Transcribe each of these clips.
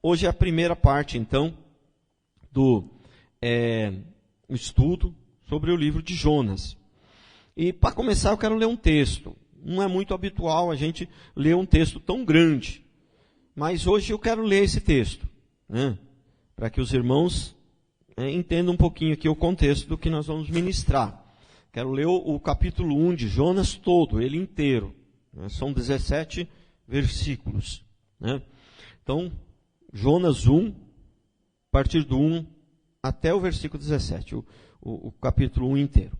hoje é a primeira parte, então, do estudo sobre o livro de Jonas. E para começar eu quero ler um texto. Não é muito habitual a gente ler um texto tão grande, mas hoje eu quero ler esse texto, né? Para que os irmãos entendam um pouquinho aqui o contexto do que nós vamos ministrar. Quero ler o capítulo 1 de Jonas todo, ele inteiro, né? São 17 versículos, né? Então, Jonas 1, a partir do 1 até o versículo 17, o capítulo 1 inteiro.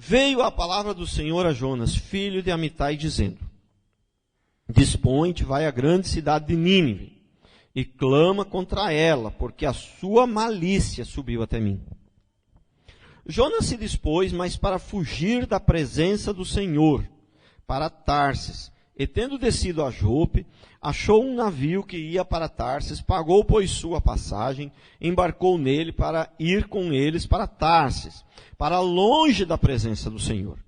Veio a palavra do Senhor a Jonas, filho de Amitai, dizendo: Dispõe-te, vai à grande cidade de Nínive, e clama contra ela, porque a sua malícia subiu até mim. Jonas se dispôs, mas para fugir da presença do Senhor, para Tarsis, e tendo descido a Jope, achou um navio que ia para Tarsis, pagou, pois, sua passagem, embarcou nele para ir com eles para Tarsis, para longe da presença do Senhor.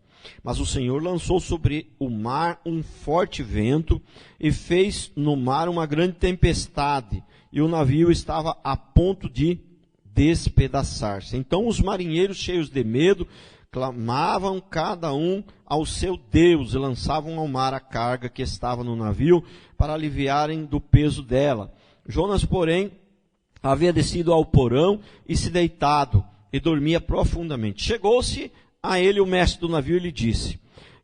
Mas o Senhor lançou sobre o mar um forte vento e fez no mar uma grande tempestade, e o navio estava a ponto de despedaçar-se. Então os marinheiros, cheios de medo, clamavam cada um ao seu Deus e lançavam ao mar a carga que estava no navio para aliviarem do peso dela. Jonas, porém, havia descido ao porão e se deitado e dormia profundamente. Chegou-se a ele o mestre do navio e lhe disse: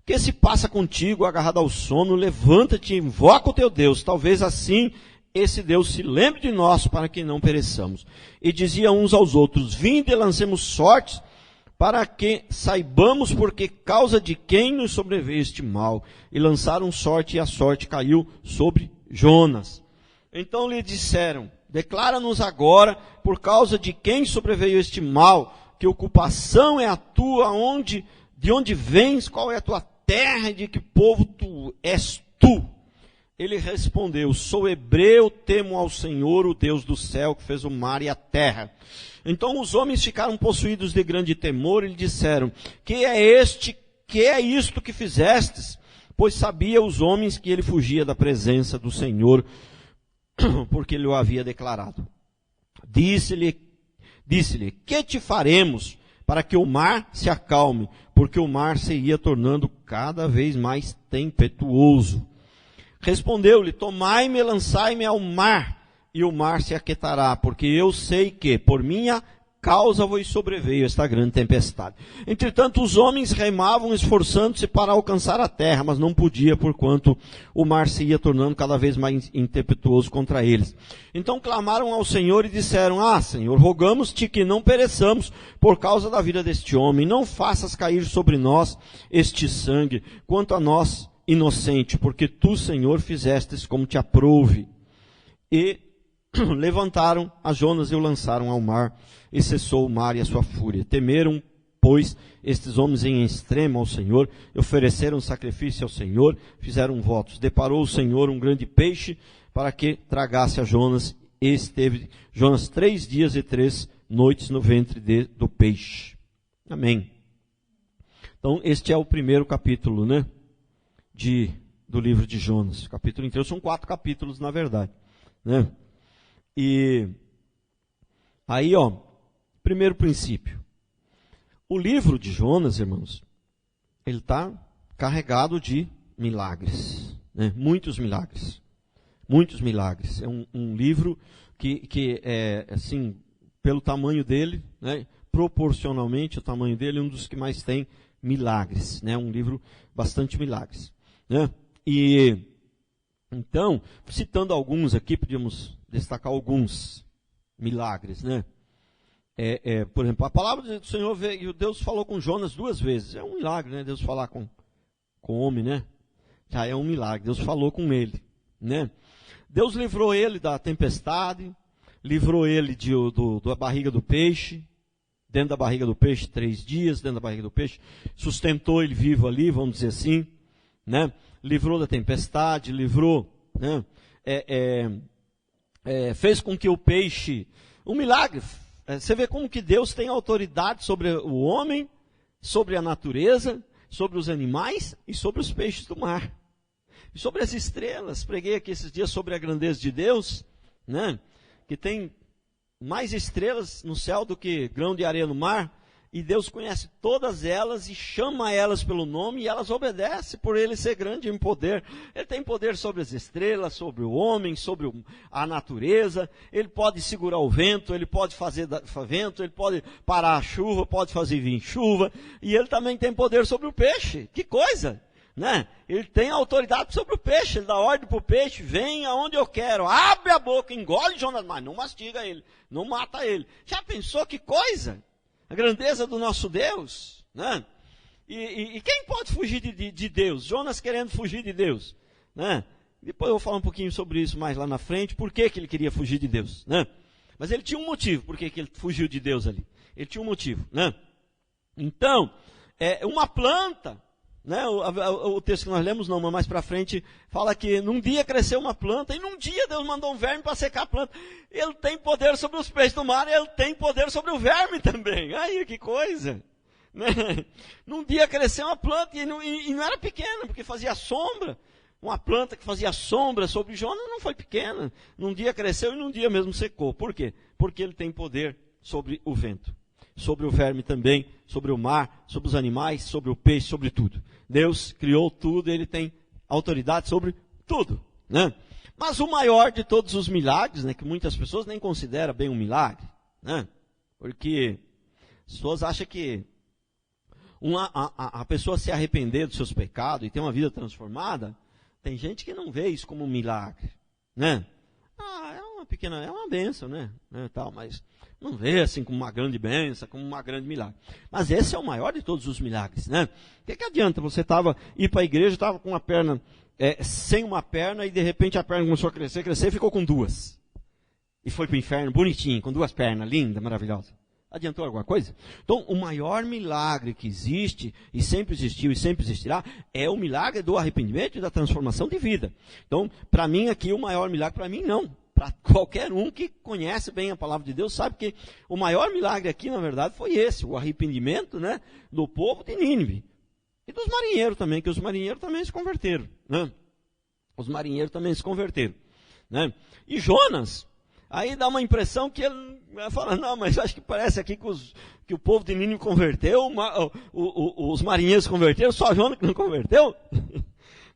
Que se passa contigo, agarrado ao sono? Levanta-te e invoca o teu Deus. Talvez assim esse Deus se lembre de nós para que não pereçamos. E diziam uns aos outros: Vinde e lancemos sortes, para que saibamos por que causa de quem nos sobreveio este mal. E lançaram sorte, e a sorte caiu sobre Jonas. Então lhe disseram: Declara-nos agora por causa de quem sobreveio este mal, que ocupação é a tua, de onde vens, qual é a tua terra e de que povo tu és tu? Ele respondeu: Sou hebreu, temo ao Senhor, o Deus do céu, que fez o mar e a terra. Então os homens ficaram possuídos de grande temor e lhe disseram: Que é isto que fizestes? Pois sabia os homens que ele fugia da presença do Senhor, porque ele o havia declarado. Disse-lhe, que te faremos para que o mar se acalme? Porque o mar se ia tornando cada vez mais tempestuoso. Respondeu-lhe: Tomai-me e lançai-me ao mar, e o mar se aquietará, porque eu sei que, por minha causa, vos sobreveio esta grande tempestade. Entretanto, os homens remavam, esforçando-se para alcançar a terra, mas não podia, porquanto o mar se ia tornando cada vez mais impetuoso contra eles. Então clamaram ao Senhor e disseram: Senhor, rogamos-te que não pereçamos por causa da vida deste homem. Não faças cair sobre nós este sangue, quanto a nós, inocente, porque tu, Senhor, fizestes como te aprouve. E levantaram a Jonas e o lançaram ao mar, e cessou o mar e a sua fúria. Temeram, pois, estes homens em extremo ao Senhor, e ofereceram sacrifício ao Senhor, fizeram votos. Deparou o Senhor um grande peixe para que tragasse a Jonas, e esteve Jonas 3 dias e 3 noites no ventre do peixe. Amém. Então, este é o primeiro capítulo, né? Do livro de Jonas. O capítulo inteiro são 4 capítulos, na verdade, né? E aí, primeiro princípio. O livro de Jonas, irmãos, ele está carregado de milagres, né? Muitos milagres. Muitos milagres. É um livro que é, assim, pelo tamanho dele, né? Proporcionalmente, o tamanho dele é um dos que mais tem milagres, né? Um livro bastante milagres, né? E então, citando alguns aqui, podíamos destacar alguns milagres, né? Por exemplo, a palavra do Senhor veio, Deus falou com Jonas 2 vezes. É um milagre, né? Deus falar com o homem, né? Já é um milagre. Deus falou com ele, né? Deus livrou ele da tempestade, livrou ele da barriga do peixe, dentro da barriga do peixe 3 dias, dentro da barriga do peixe, sustentou ele vivo ali, vamos dizer assim, né? Livrou da tempestade, livrou, né? Fez com que o peixe, um milagre. Você vê como que Deus tem autoridade sobre o homem, sobre a natureza, sobre os animais e sobre os peixes do mar. E sobre as estrelas. Preguei aqui esses dias sobre a grandeza de Deus, né? Que tem mais estrelas no céu do que grão de areia no mar, e Deus conhece todas elas e chama elas pelo nome, e elas obedecem por ele ser grande em poder. Ele tem poder sobre as estrelas, sobre o homem, sobre a natureza. Ele pode segurar o vento, ele pode fazer vento, ele pode parar a chuva, pode fazer vir chuva, e ele também tem poder sobre o peixe. Que coisa, né? Ele tem autoridade sobre o peixe, ele dá ordem para o peixe: vem aonde eu quero, abre a boca, engole Jonas, mas não mastiga ele, não mata ele. Já pensou que coisa? A grandeza do nosso Deus, né? E quem pode fugir de Deus? Jonas querendo fugir de Deus, né? Depois eu vou falar um pouquinho sobre isso mais lá na frente, por que ele queria fugir de Deus, né? Mas ele tinha um motivo, por que ele fugiu de Deus ali. Ele tinha um motivo, né? Então, uma planta, né? O texto que nós lemos, não, mas mais para frente, fala que num dia cresceu uma planta, e num dia Deus mandou um verme para secar a planta. Ele tem poder sobre os peixes do mar, ele tem poder sobre o verme também. Aí, que coisa, né? Num dia cresceu uma planta, e não era pequena, porque fazia sombra. Uma planta que fazia sombra sobre Jonas não foi pequena. Num dia cresceu e num dia mesmo secou. Por quê? Porque ele tem poder sobre o vento, sobre o verme também, sobre o mar, sobre os animais, sobre o peixe, sobre tudo. Deus criou tudo, ele tem autoridade sobre tudo, né? Mas o maior de todos os milagres, né, que muitas pessoas nem consideram bem um milagre, né? Porque as pessoas acham que a pessoa se arrepender dos seus pecados e ter uma vida transformada, tem gente que não vê isso como um milagre, né? É uma bênção, né? Tal, mas não vê assim como uma grande bênção, como uma grande milagre. Mas esse é o maior de todos os milagres, né? O que adianta você ir para a igreja, estava com uma perna, sem uma perna, e de repente a perna começou a crescer, e ficou com duas. E foi para o inferno, bonitinho, com duas pernas, linda, maravilhosa. Adiantou alguma coisa? Então, o maior milagre que existe, e sempre existiu e sempre existirá, é o milagre do arrependimento e da transformação de vida. Então, para mim aqui, o maior milagre, para mim não. Para qualquer um que conhece bem a palavra de Deus, sabe que o maior milagre aqui, na verdade, foi esse, o arrependimento, né, do povo de Nínive. E dos marinheiros também, que os marinheiros também se converteram, né? Os marinheiros também se converteram, né? E Jonas, aí dá uma impressão que ele fala: não, mas acho que parece aqui que o povo de Nínive converteu, os marinheiros se converteram, só Jonas que não converteu.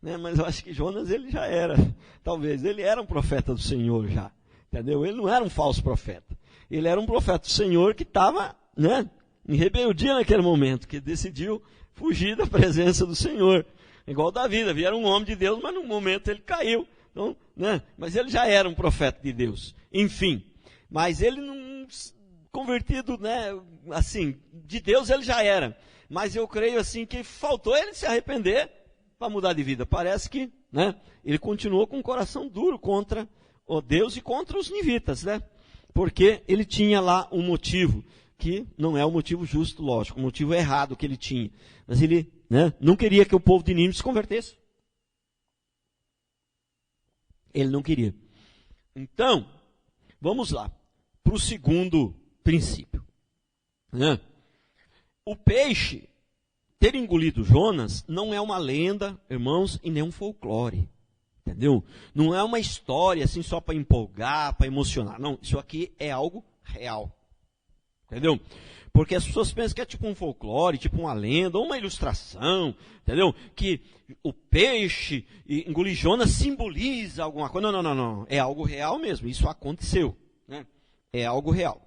Né? Mas eu acho que Jonas, ele já era, talvez, ele era um profeta do Senhor já, entendeu? Ele não era um falso profeta, ele era um profeta do Senhor que estava, né, em rebeldia naquele momento, que decidiu fugir da presença do Senhor, igual Davi era um homem de Deus, mas no momento ele caiu, então, né, mas ele já era um profeta de Deus, enfim, mas ele não convertido, né, assim, de Deus ele já era, mas eu creio assim que faltou ele se arrepender para mudar de vida. Parece que, né, ele continuou com o coração duro contra o Deus e contra os nivitas, né? Porque ele tinha lá um motivo, que não é o motivo justo, lógico, o motivo errado que ele tinha. Mas ele, né, não queria que o povo de Nínive se convertesse. Ele não queria. Então, vamos lá, para o segundo princípio, né? O peixe ter engolido Jonas não é uma lenda, irmãos, e nem um folclore, entendeu? Não é uma história assim só para empolgar, para emocionar. Não, isso aqui é algo real, entendeu? Porque as pessoas pensam que é tipo um folclore, tipo uma lenda, ou uma ilustração, entendeu? Que o peixe engolir Jonas simboliza alguma coisa. Não. É algo real mesmo, isso aconteceu, né? É algo real.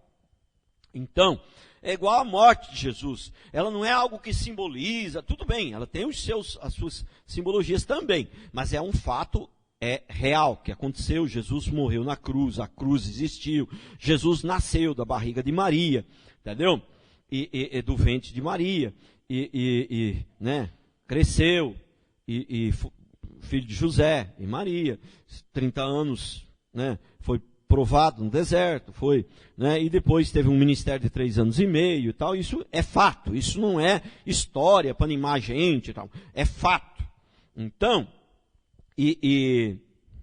Então, é igual a morte de Jesus. Ela não é algo que simboliza, tudo bem, ela tem as suas simbologias também, mas é um fato real que aconteceu. Jesus morreu na cruz, a cruz existiu, Jesus nasceu da barriga de Maria, entendeu? E do ventre de Maria, né, cresceu, filho de José e Maria, 30 anos, né, foi provado no deserto, foi, né, e depois teve um ministério de 3 anos e meio e tal. Isso é fato, isso não é história para animar a gente e tal, é fato. Então,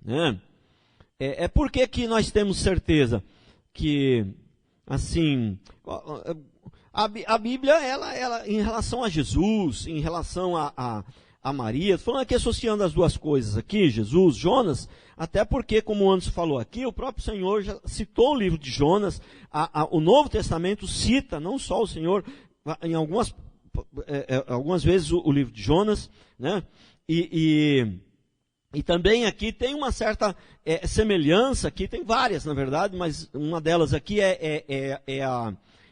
né, por que nós temos certeza que, assim, a Bíblia, ela em relação a Jesus, em relação a Maria. Estou falando aqui associando as duas coisas aqui, Jesus, Jonas, até porque, como o Anderson falou aqui, o próprio Senhor já citou o livro de Jonas, o Novo Testamento cita, não só o Senhor, em algumas vezes o livro de Jonas, né? E também aqui tem uma certa semelhança, aqui tem várias na verdade, mas uma delas aqui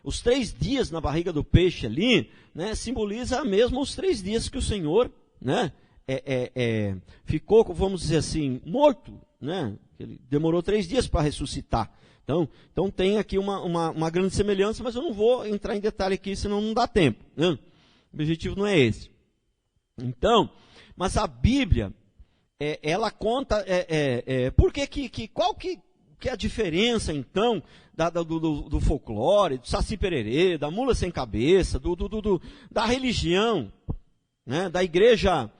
os 3 dias na barriga do peixe ali, né, simboliza mesmo os 3 dias que o Senhor, né, ficou, vamos dizer assim, morto, né? Ele demorou 3 dias para ressuscitar. Então tem aqui uma grande semelhança, mas eu não vou entrar em detalhe aqui, senão não dá tempo, né? O objetivo não é esse. Então, mas a Bíblia, ela conta, qual que é a diferença, então, do folclore, do Saci Pererê, da mula sem cabeça, da religião, né, da igreja,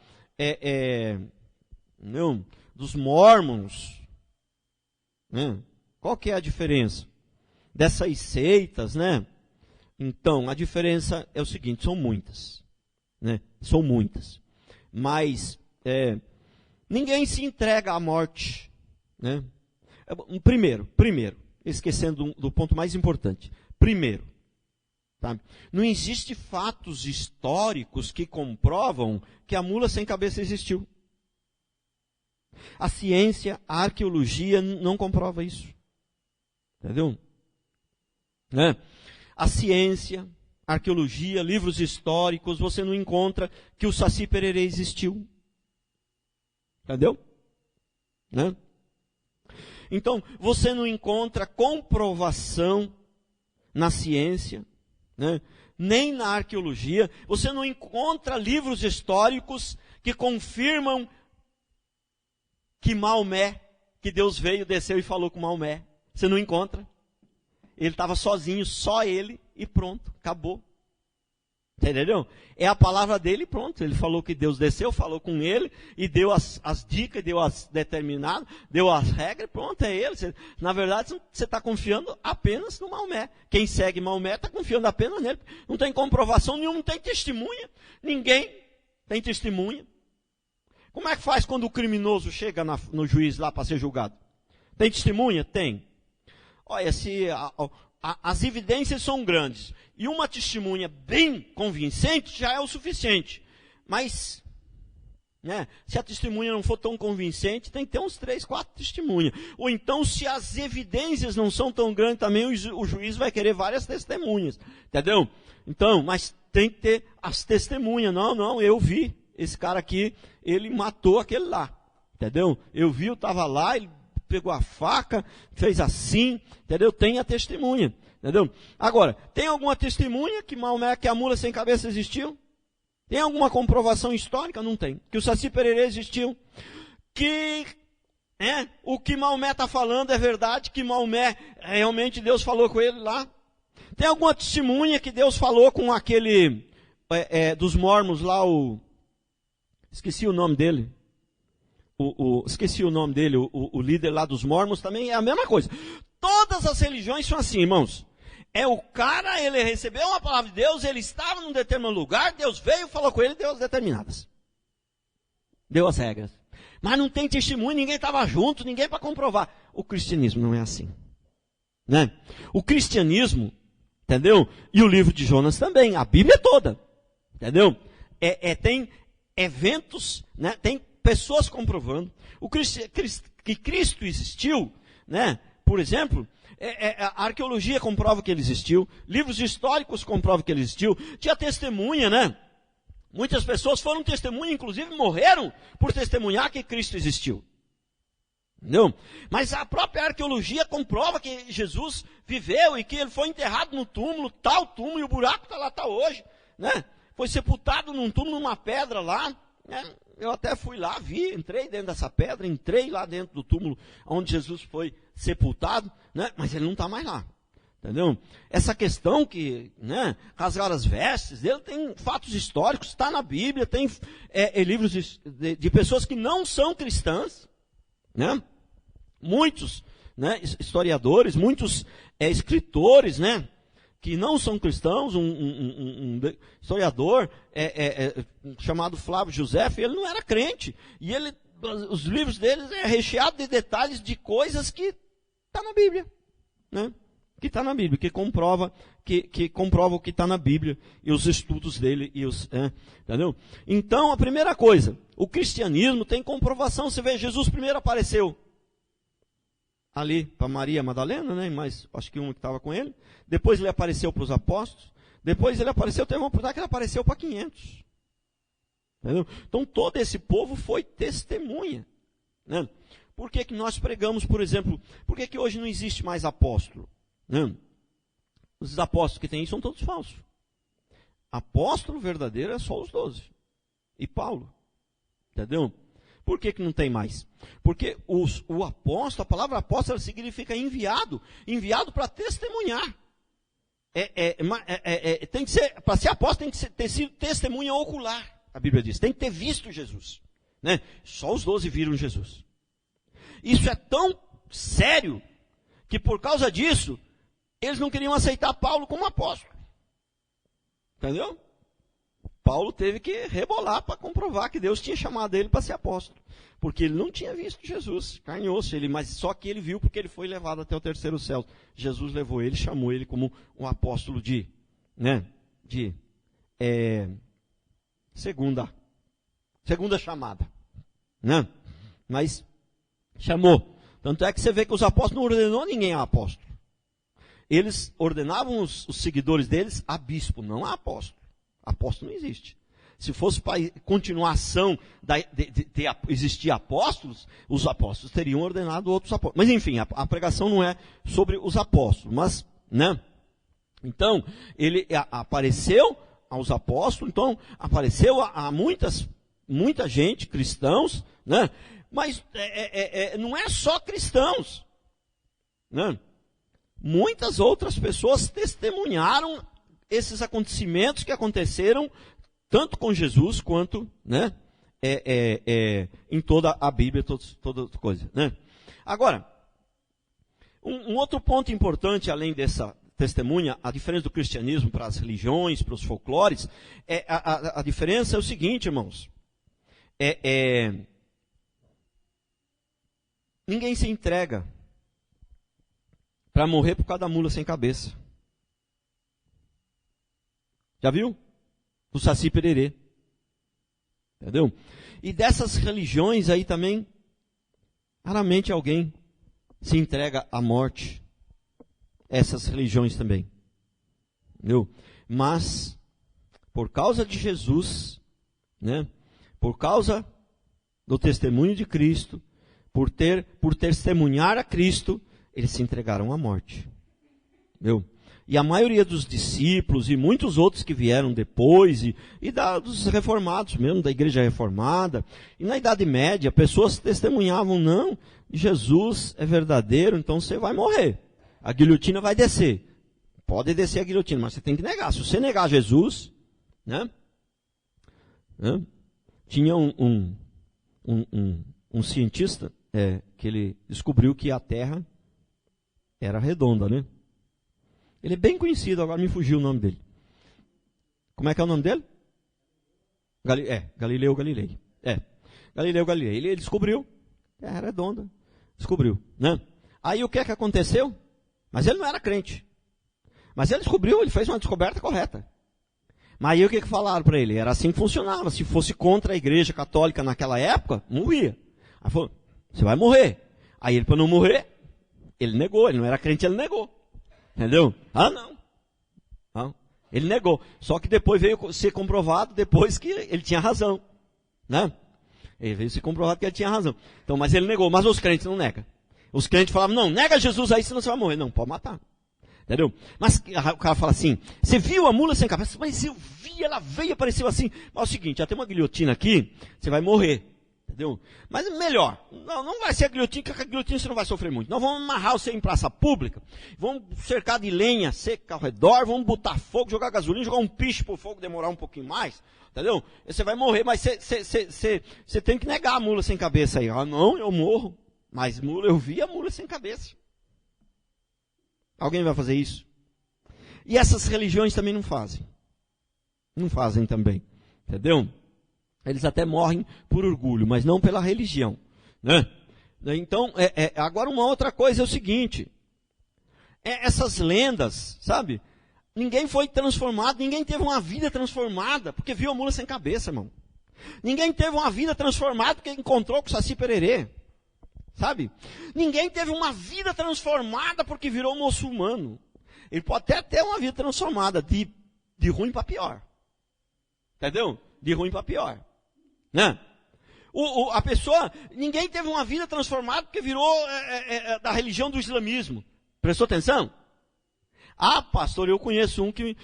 dos mormons, né? Qual que é a diferença dessas seitas, né? Então, a diferença é o seguinte, são muitas, né? São muitas, mas ninguém se entrega à morte, né? Primeiro, esquecendo do ponto mais importante. Primeiro, tá? Não existe fatos históricos que comprovam que a mula sem cabeça existiu. A ciência, a arqueologia não comprova isso. Entendeu? Né? A ciência, a arqueologia, livros históricos, você não encontra que o Saci Pererê existiu. Entendeu? Né? Então, você não encontra comprovação na ciência, né, nem na arqueologia. Você não encontra livros históricos que confirmam que Maomé, que Deus veio, desceu e falou com Maomé. Você não encontra. Ele estava sozinho, só ele, e pronto, acabou. Entendeu? É a palavra dele e pronto. Ele falou que Deus desceu, falou com ele, e deu as dicas, deu as determinadas, deu as regras, pronto, é ele. Na verdade, você está confiando apenas no Maomé. Quem segue Maomé está confiando apenas nele. Não tem comprovação nenhuma, não tem testemunha. Ninguém tem testemunha. Como é que faz quando o criminoso chega no juiz lá para ser julgado? Tem testemunha? Tem. Olha, as evidências são grandes. E uma testemunha bem convincente já é o suficiente. Mas, né, se a testemunha não for tão convincente, tem que ter uns 3, 4 testemunhas. Ou então, se as evidências não são tão grandes também, o juiz vai querer várias testemunhas. Entendeu? Então, mas tem que ter as testemunhas. Não, eu vi. Esse cara aqui, ele matou aquele lá. Entendeu? Eu vi, eu estava lá, ele pegou a faca, fez assim. Entendeu? Tem a testemunha. Entendeu? Agora, tem alguma testemunha que Maomé, que a mula sem cabeça existiu? Tem alguma comprovação histórica? Não tem. Que o Saci Pererê existiu? Que o que Maomé está falando é verdade? Que Maomé, realmente Deus falou com ele lá? Tem alguma testemunha que Deus falou com aquele dos mormons lá, esqueci o nome dele. Esqueci o nome dele, o líder lá dos mormons também é a mesma coisa. Todas as religiões são assim, irmãos. O cara, ele recebeu uma palavra de Deus, ele estava num determinado lugar, Deus veio, falou com ele, deu as determinadas. Deu as regras. Mas não tem testemunho, ninguém estava junto, ninguém para comprovar. O cristianismo não é assim. Né? O cristianismo, entendeu? E o livro de Jonas também, a Bíblia toda. Entendeu? Tem eventos, né? Tem pessoas comprovando. Que Cristo existiu, né? Por exemplo, a arqueologia comprova que ele existiu, livros históricos comprovam que ele existiu, tinha testemunha, né? Muitas pessoas foram testemunha, inclusive morreram por testemunhar que Cristo existiu. Entendeu? Mas a própria arqueologia comprova que Jesus viveu e que ele foi enterrado no túmulo, tal túmulo, e o buraco está lá até hoje, né? Foi sepultado num túmulo, numa pedra lá, né? Eu até fui lá, entrei dentro dessa pedra, entrei lá dentro do túmulo onde Jesus foi sepultado, né? Mas ele não está mais lá, entendeu? Essa questão que, né, rasgaram as vestes, ele tem fatos históricos, está na Bíblia, tem livros de pessoas que não são cristãs, né? Muitos, né, historiadores, muitos escritores, né, que não são cristãos, um historiador chamado Flávio José, ele não era crente. E os livros deles é recheado de detalhes de coisas que está na Bíblia, né? Que está na Bíblia, que comprova o que está na Bíblia, e os estudos dele, entendeu? Então, a primeira coisa, o cristianismo tem comprovação. Você vê, Jesus primeiro apareceu ali para Maria Madalena, né? Mas acho que uma que estava com ele. Depois ele apareceu para os apóstolos. Depois ele apareceu, teve uma oportunidade que ele apareceu para 500. Entendeu? Então, todo esse povo foi testemunha, né? Por que nós pregamos, por exemplo, por que hoje não existe mais apóstolo? Né? Os apóstolos que tem aí são todos falsos. Apóstolo verdadeiro é só os 12. E Paulo. Entendeu? Por que não tem mais? Porque o apóstolo, a palavra apóstolo significa enviado. Enviado para testemunhar. Tem que ser, para ser apóstolo tem que ter sido testemunha ocular. A Bíblia diz. Tem que ter visto Jesus. Né? Só os 12 viram Jesus. Isso é tão sério que por causa disso eles não queriam aceitar Paulo como apóstolo. Entendeu? Paulo teve que rebolar para comprovar que Deus tinha chamado ele para ser apóstolo. Porque ele não tinha visto Jesus, carne e osso, mas só que ele viu porque ele foi levado até o terceiro céu. Jesus levou ele, chamou ele como um apóstolo segunda chamada. Né? Mas chamou. Tanto é que você vê que os apóstolos não ordenou ninguém a apóstolo. Eles ordenavam os seguidores deles a bispo, não a apóstolo. Apóstolo não existe. Se fosse para continuação de existir apóstolos, os apóstolos teriam ordenado outros apóstolos. Mas enfim, a pregação não é sobre os apóstolos. Mas, né? Então, ele apareceu aos apóstolos, então apareceu a muita gente, cristãos, né? Mas não é só cristãos, né? Muitas outras pessoas testemunharam esses acontecimentos que aconteceram tanto com Jesus quanto, né, em toda a Bíblia, toda coisa, né? Agora, um outro ponto importante, além dessa testemunha, a diferença do cristianismo para as religiões, para os folclores, a diferença é o seguinte, irmãos. Ninguém se entrega para morrer por causa da mula sem cabeça. Já viu? Do Saci Pererê. Entendeu? E dessas religiões aí também, raramente alguém se entrega à morte. Essas religiões também. Entendeu? Mas, por causa de Jesus, né? Por causa do testemunho de Cristo, por testemunhar a Cristo, eles se entregaram à morte. Entendeu? E a maioria dos discípulos e muitos outros que vieram depois, dos reformados mesmo, da igreja reformada, e na Idade Média, pessoas testemunhavam, não, Jesus é verdadeiro, então você vai morrer. A guilhotina vai descer. Pode descer a guilhotina, mas você tem que negar. Se você negar Jesus, né? Tinha um cientista que ele descobriu que a Terra era redonda, né? Ele é bem conhecido, agora me fugiu o nome dele. Como é que é o nome dele? Galileu Galilei. Galileu Galilei. Ele descobriu, Terra redonda. Descobriu, né? Aí o que é que aconteceu? Mas ele não era crente. Mas ele descobriu, ele fez uma descoberta correta. Mas aí o que falaram para ele? Era assim que funcionava. Se fosse contra a igreja católica naquela época, morria. Aí falou, você vai morrer. Aí ele, para não morrer, ele negou. Ele não era crente, ele negou. Entendeu? Não. Ele negou. Só que depois veio ser comprovado, depois que ele tinha razão. Né? Ele veio ser comprovado que ele tinha razão. Então, mas ele negou. Mas os crentes não negam. Os crentes falavam, não, nega Jesus aí, senão você vai morrer. Não, pode matar. Entendeu? Mas o cara fala assim, você viu a mula sem cabeça? Mas eu vi, ela veio, apareceu assim. Mas é o seguinte, já tem uma guilhotina aqui, você vai morrer. Entendeu? Mas melhor, não vai ser a guilhotina, que a guilhotina você não vai sofrer muito. Nós vamos amarrar você em praça pública, vamos cercar de lenha seca ao redor, vamos botar fogo, jogar gasolina, jogar um piche pro fogo demorar um pouquinho mais. Entendeu? Você vai morrer, mas você tem que negar a mula sem cabeça aí. Ah, não, eu morro. Mas eu vi a mula sem cabeça. Alguém vai fazer isso? E essas religiões também não fazem. Não fazem também. Entendeu? Eles até morrem por orgulho, mas não pela religião. Né? Então, agora uma outra coisa é o seguinte. Essas lendas, sabe? Ninguém foi transformado, ninguém teve uma vida transformada porque viu a mula sem cabeça, irmão. Ninguém teve uma vida transformada porque encontrou com o Saci Pererê. Sabe? Ninguém teve uma vida transformada porque virou muçulmano. Ele pode até ter uma vida transformada de ruim para pior. Entendeu? De ruim para pior. Né? A pessoa, ninguém teve uma vida transformada porque virou da religião do islamismo. Prestou atenção? Ah, pastor, eu conheço um que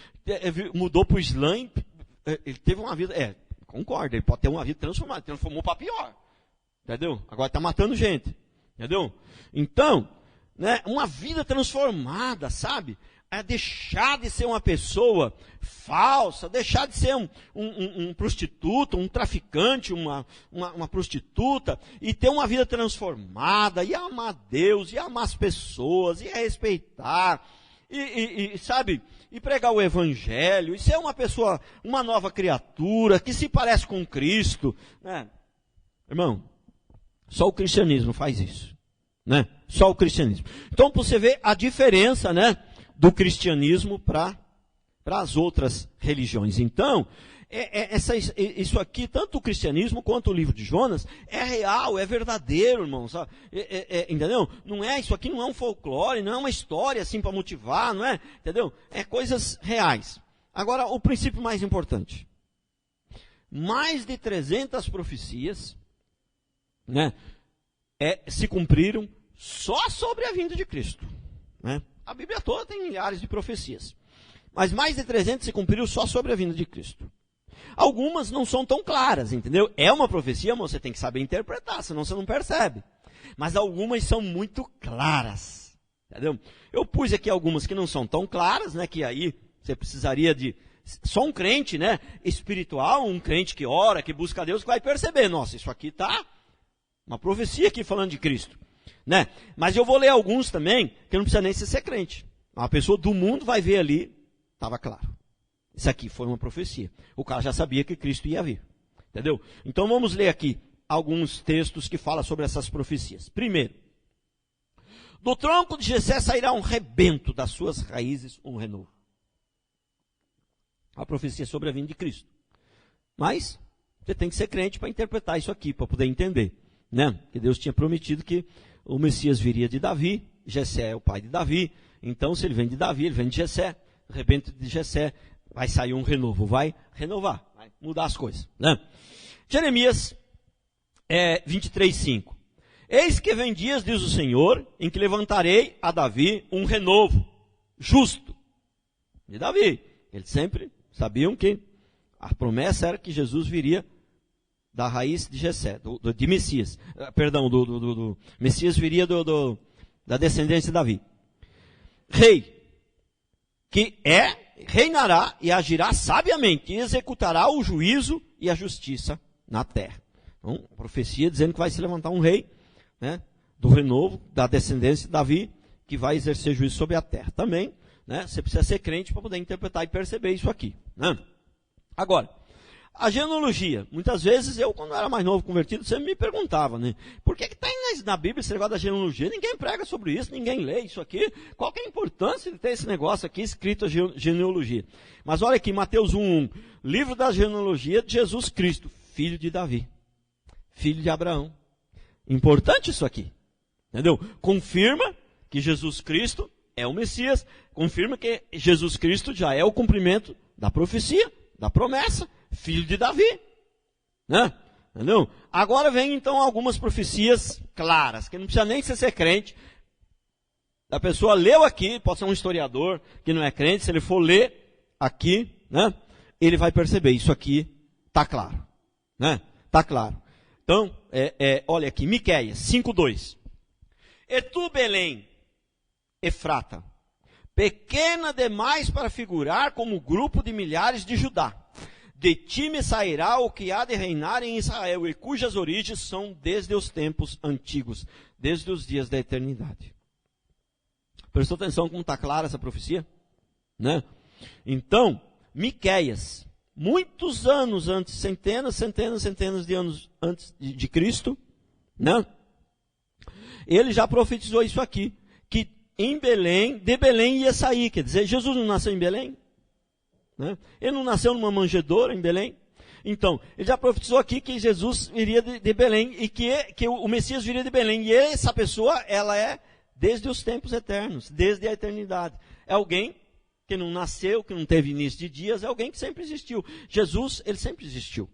mudou para o Islã, ele teve uma vida, concordo, ele pode ter uma vida transformada, transformou para pior. Entendeu? Agora está matando gente. Entendeu? Então, né, uma vida transformada, sabe? É deixar de ser uma pessoa falsa, deixar de ser um prostituto, um traficante, uma prostituta, e ter uma vida transformada, e amar Deus, e amar as pessoas, e respeitar, sabe, e pregar o evangelho, e ser uma pessoa, uma nova criatura, que se parece com Cristo, né? Irmão, só o cristianismo faz isso, né? Só o cristianismo. Então, você vê a diferença, né, do cristianismo para as outras religiões. Então, isso aqui, tanto o cristianismo quanto o livro de Jonas, é real, é verdadeiro, irmão. Sabe? Entendeu? Isso aqui não é um folclore, não é uma história assim para motivar, não é? Entendeu? É coisas reais. Agora, o princípio mais importante. Mais de 300 profecias, né, se cumpriram só sobre a vinda de Cristo. Né? A Bíblia toda tem milhares de profecias. Mas mais de 300 se cumpriram só sobre a vinda de Cristo. Algumas não são tão claras, entendeu? É uma profecia, mas você tem que saber interpretar, senão você não percebe. Mas algumas são muito claras. Entendeu? Eu pus aqui algumas que não são tão claras, né? Que aí você precisaria de só um crente, né, espiritual, um crente que ora, que busca a Deus, que vai perceber, nossa, isso aqui está uma profecia aqui falando de Cristo. Né? Mas eu vou ler alguns também, que não precisa nem ser crente. Uma pessoa do mundo vai ver ali, estava claro. Isso aqui foi uma profecia. O cara já sabia que Cristo ia vir. Entendeu? Então vamos ler aqui alguns textos que falam sobre essas profecias. Primeiro, do tronco de Jessé sairá um rebento, das suas raízes um renovo. A profecia sobre a vinda de Cristo. Mas você tem que ser crente para interpretar isso aqui, para poder entender. Né? Que Deus tinha prometido que o Messias viria de Davi, Jessé é o pai de Davi, então se ele vem de Davi, ele vem de Jessé, o rebento de Jessé, vai sair um renovo, vai renovar, vai mudar as coisas. Né? Jeremias 23:5. Eis que vem dias, diz o Senhor, em que levantarei a Davi um renovo, justo, de Davi. Eles sempre sabiam que a promessa era que Jesus viria da raiz de Jessé, de Messias, perdão, do Messias viria da descendência de Davi. Rei, que reinará e agirá sabiamente, e executará o juízo e a justiça na terra. Então, a profecia dizendo que vai se levantar um rei, né, do renovo, da descendência de Davi, que vai exercer juízo sobre a terra. Também, né, você precisa ser crente para poder interpretar e perceber isso aqui. Né? Agora, a genealogia. Muitas vezes eu, quando era mais novo convertido, sempre me perguntava, né? Por que está na Bíblia esse negócio da genealogia? Ninguém prega sobre isso, ninguém lê isso aqui. Qual que é a importância de ter esse negócio aqui escrito a genealogia? Mas olha aqui, Mateus 1:1. Livro da genealogia de Jesus Cristo, filho de Davi, filho de Abraão. Importante isso aqui. Entendeu? Confirma que Jesus Cristo é o Messias. Confirma que Jesus Cristo já é o cumprimento da profecia, da promessa. Filho de Davi, né? Entendeu? Agora vem então algumas profecias claras, que não precisa nem ser crente. A pessoa leu aqui, pode ser um historiador que não é crente, se ele for ler aqui, né? Ele vai perceber, isso aqui está claro, né? Está claro. Então, olha aqui, Miqueias 5:2. E tu, Belém, Efrata, pequena demais para figurar como grupo de milhares de Judá. De ti me sairá o que há de reinar em Israel, e cujas origens são desde os tempos antigos, desde os dias da eternidade. Prestou atenção como está clara essa profecia? né? Então, Miqueias, muitos anos antes, centenas de anos antes de Cristo, né? Ele já profetizou isso aqui, que em Belém, de Belém ia sair, quer dizer, Jesus não nasceu em Belém, né? Ele não nasceu numa manjedoura em Belém. Então, ele já profetizou aqui que Jesus viria de Belém e que o Messias viria de Belém. E essa pessoa, ela é desde os tempos eternos, desde a eternidade. É alguém que não nasceu, que não teve início de dias, é alguém que sempre existiu. Jesus, ele sempre existiu,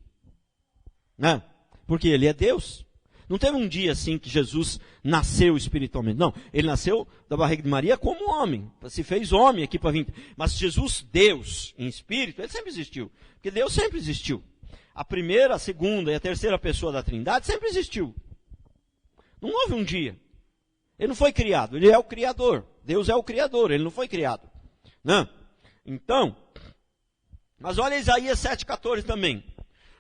né? Porque ele é Deus. Não teve um dia assim que Jesus nasceu espiritualmente. Não, ele nasceu da barriga de Maria como homem. Se fez homem aqui para vir. Mas Jesus, Deus, em espírito, ele sempre existiu. Porque Deus sempre existiu. A primeira, a segunda e a terceira pessoa da Trindade sempre existiu. Não houve um dia. Ele não foi criado, ele é o Criador. Deus é o Criador, ele não foi criado. Não? Então, mas olha Isaías 7,14 também.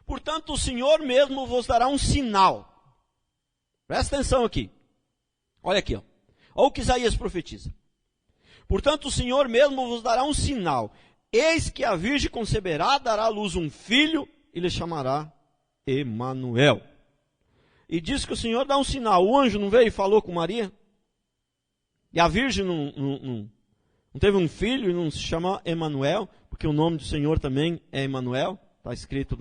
Portanto, o Senhor mesmo vos dará um sinal. Presta atenção aqui. Olha aqui, ó. Olha o que Isaías profetiza. Portanto, o Senhor mesmo vos dará um sinal. Eis que a virgem conceberá, dará à luz um filho, e lhe chamará Emanuel. E diz que o Senhor dá um sinal. O anjo não veio e falou com Maria? E a virgem não teve um filho e não se chama Emanuel, porque o nome do Senhor também é Emanuel. Está escrito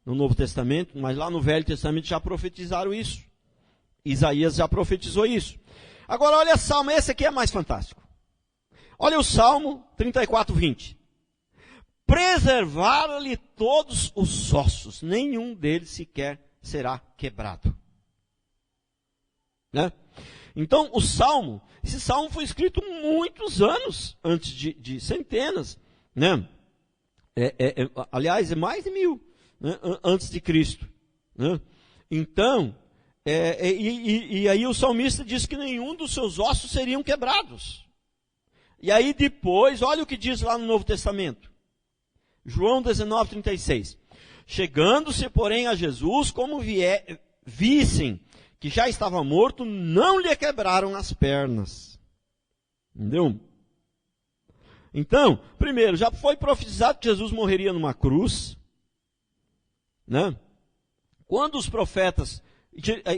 no Novo Testamento, mas lá no Velho Testamento já profetizaram isso. Isaías já profetizou isso. Agora olha o Salmo, esse aqui é mais fantástico. Olha o Salmo 34:20. Preservaram-lhe todos os ossos, nenhum deles sequer será quebrado. Né? Então, esse salmo foi escrito muitos anos antes de centenas, né? Aliás, é mais de 1000, né? Antes de Cristo. Né? Então, e aí o salmista diz que nenhum dos seus ossos seriam quebrados. E aí depois, olha o que diz lá no Novo Testamento. João 19:36. Chegando-se, porém, a Jesus, como vissem que já estava morto, não lhe quebraram as pernas. Entendeu? Então, primeiro, já foi profetizado que Jesus morreria numa cruz, né? Quando os profetas,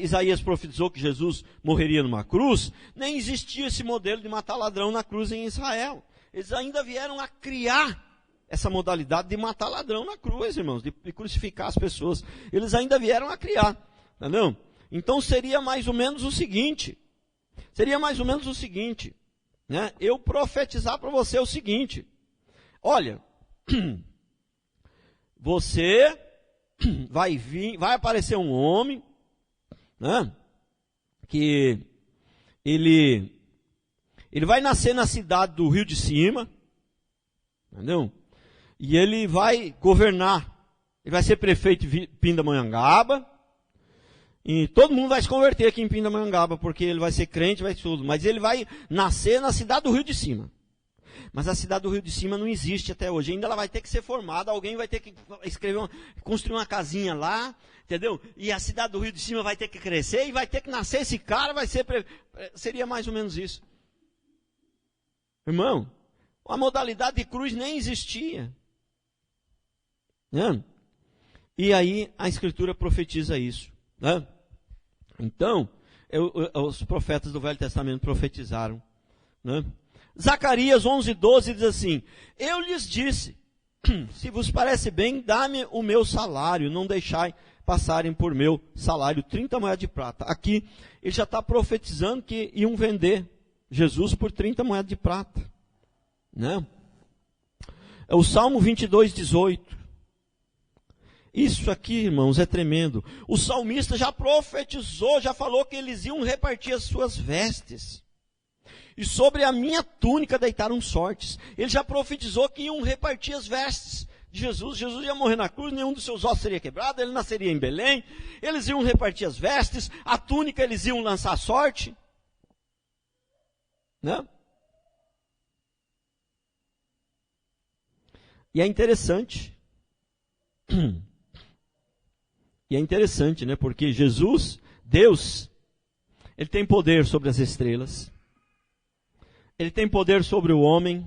Isaías profetizou que Jesus morreria numa cruz, nem existia esse modelo de matar ladrão na cruz em Israel. Eles ainda vieram a criar essa modalidade de matar ladrão na cruz, irmãos, de crucificar as pessoas. Eles ainda vieram a criar, entendeu? Então seria mais ou menos o seguinte, né? Eu profetizar para você o seguinte: olha, você vai aparecer um homem, né? Que ele vai nascer na cidade do Rio de Cima, entendeu? E ele vai governar, ele vai ser prefeito de Pindamonhangaba, e todo mundo vai se converter aqui em Pindamonhangaba, porque ele vai ser crente, vai tudo, mas ele vai nascer na cidade do Rio de Cima. Mas a cidade do Rio de Cima não existe até hoje, ainda ela vai ter que ser formada, alguém vai ter que construir uma casinha lá, entendeu? E a cidade do Rio de Cima vai ter que crescer, e vai ter que nascer esse cara, seria mais ou menos isso. Irmão, a modalidade de cruz nem existia. Né? E aí a Escritura profetiza isso. Né? Então, os profetas do Velho Testamento profetizaram. Né? Zacarias 11:12 diz assim: eu lhes disse, se vos parece bem, dá-me o meu salário, não deixai passarem por meu salário 30 moedas de prata. Aqui ele já está profetizando que iam vender Jesus por 30 moedas de prata. Né? É o Salmo 22:18. Isso aqui, irmãos, é tremendo. O salmista já profetizou, já falou que eles iam repartir as suas vestes. E sobre a minha túnica deitaram sortes. Ele já profetizou que iam repartir as vestes de Jesus. Jesus ia morrer na cruz, nenhum dos seus ossos seria quebrado, ele nasceria em Belém. Eles iam repartir as vestes, a túnica eles iam lançar sorte. Né? E é interessante. E é interessante, né? Porque Jesus, Deus, Ele tem poder sobre as estrelas. Ele tem poder sobre o homem.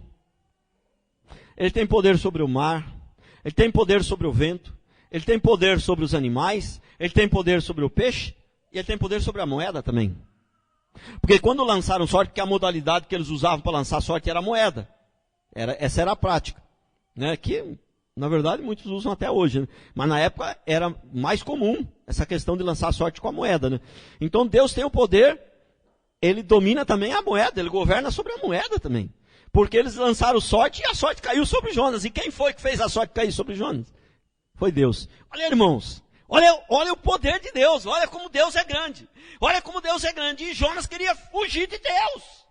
Ele tem poder sobre o mar, ele tem poder sobre o vento, ele tem poder sobre os animais, ele tem poder sobre o peixe, e ele tem poder sobre a moeda também. Porque quando lançaram sorte, que a modalidade que eles usavam para lançar sorte era a moeda. Essa era a prática. Né? Que, na verdade, muitos usam até hoje. Né? Mas na época era mais comum essa questão de lançar sorte com a moeda. Né? Então Deus tem o poder, ele domina também a moeda, ele governa sobre a moeda também. Porque eles lançaram sorte e a sorte caiu sobre Jonas. E quem foi que fez a sorte cair sobre Jonas? Foi Deus. Olha, irmãos, olha o poder de Deus, olha como Deus é grande. Olha como Deus é grande. E Jonas queria fugir de Deus.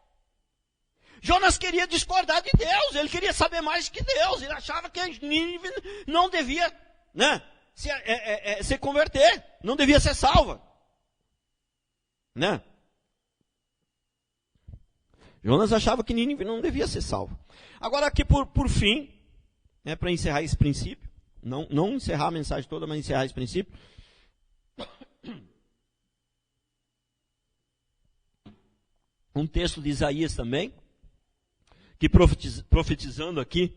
Jonas queria discordar de Deus, ele queria saber mais que Deus. Ele achava que Nínive não devia, né, se converter, não devia ser salva. Né? Jonas achava que Nínive não devia ser salvo. Agora aqui por fim, né, para encerrar esse princípio, não encerrar a mensagem toda, mas encerrar esse princípio. Um texto de Isaías também, que profetizando aqui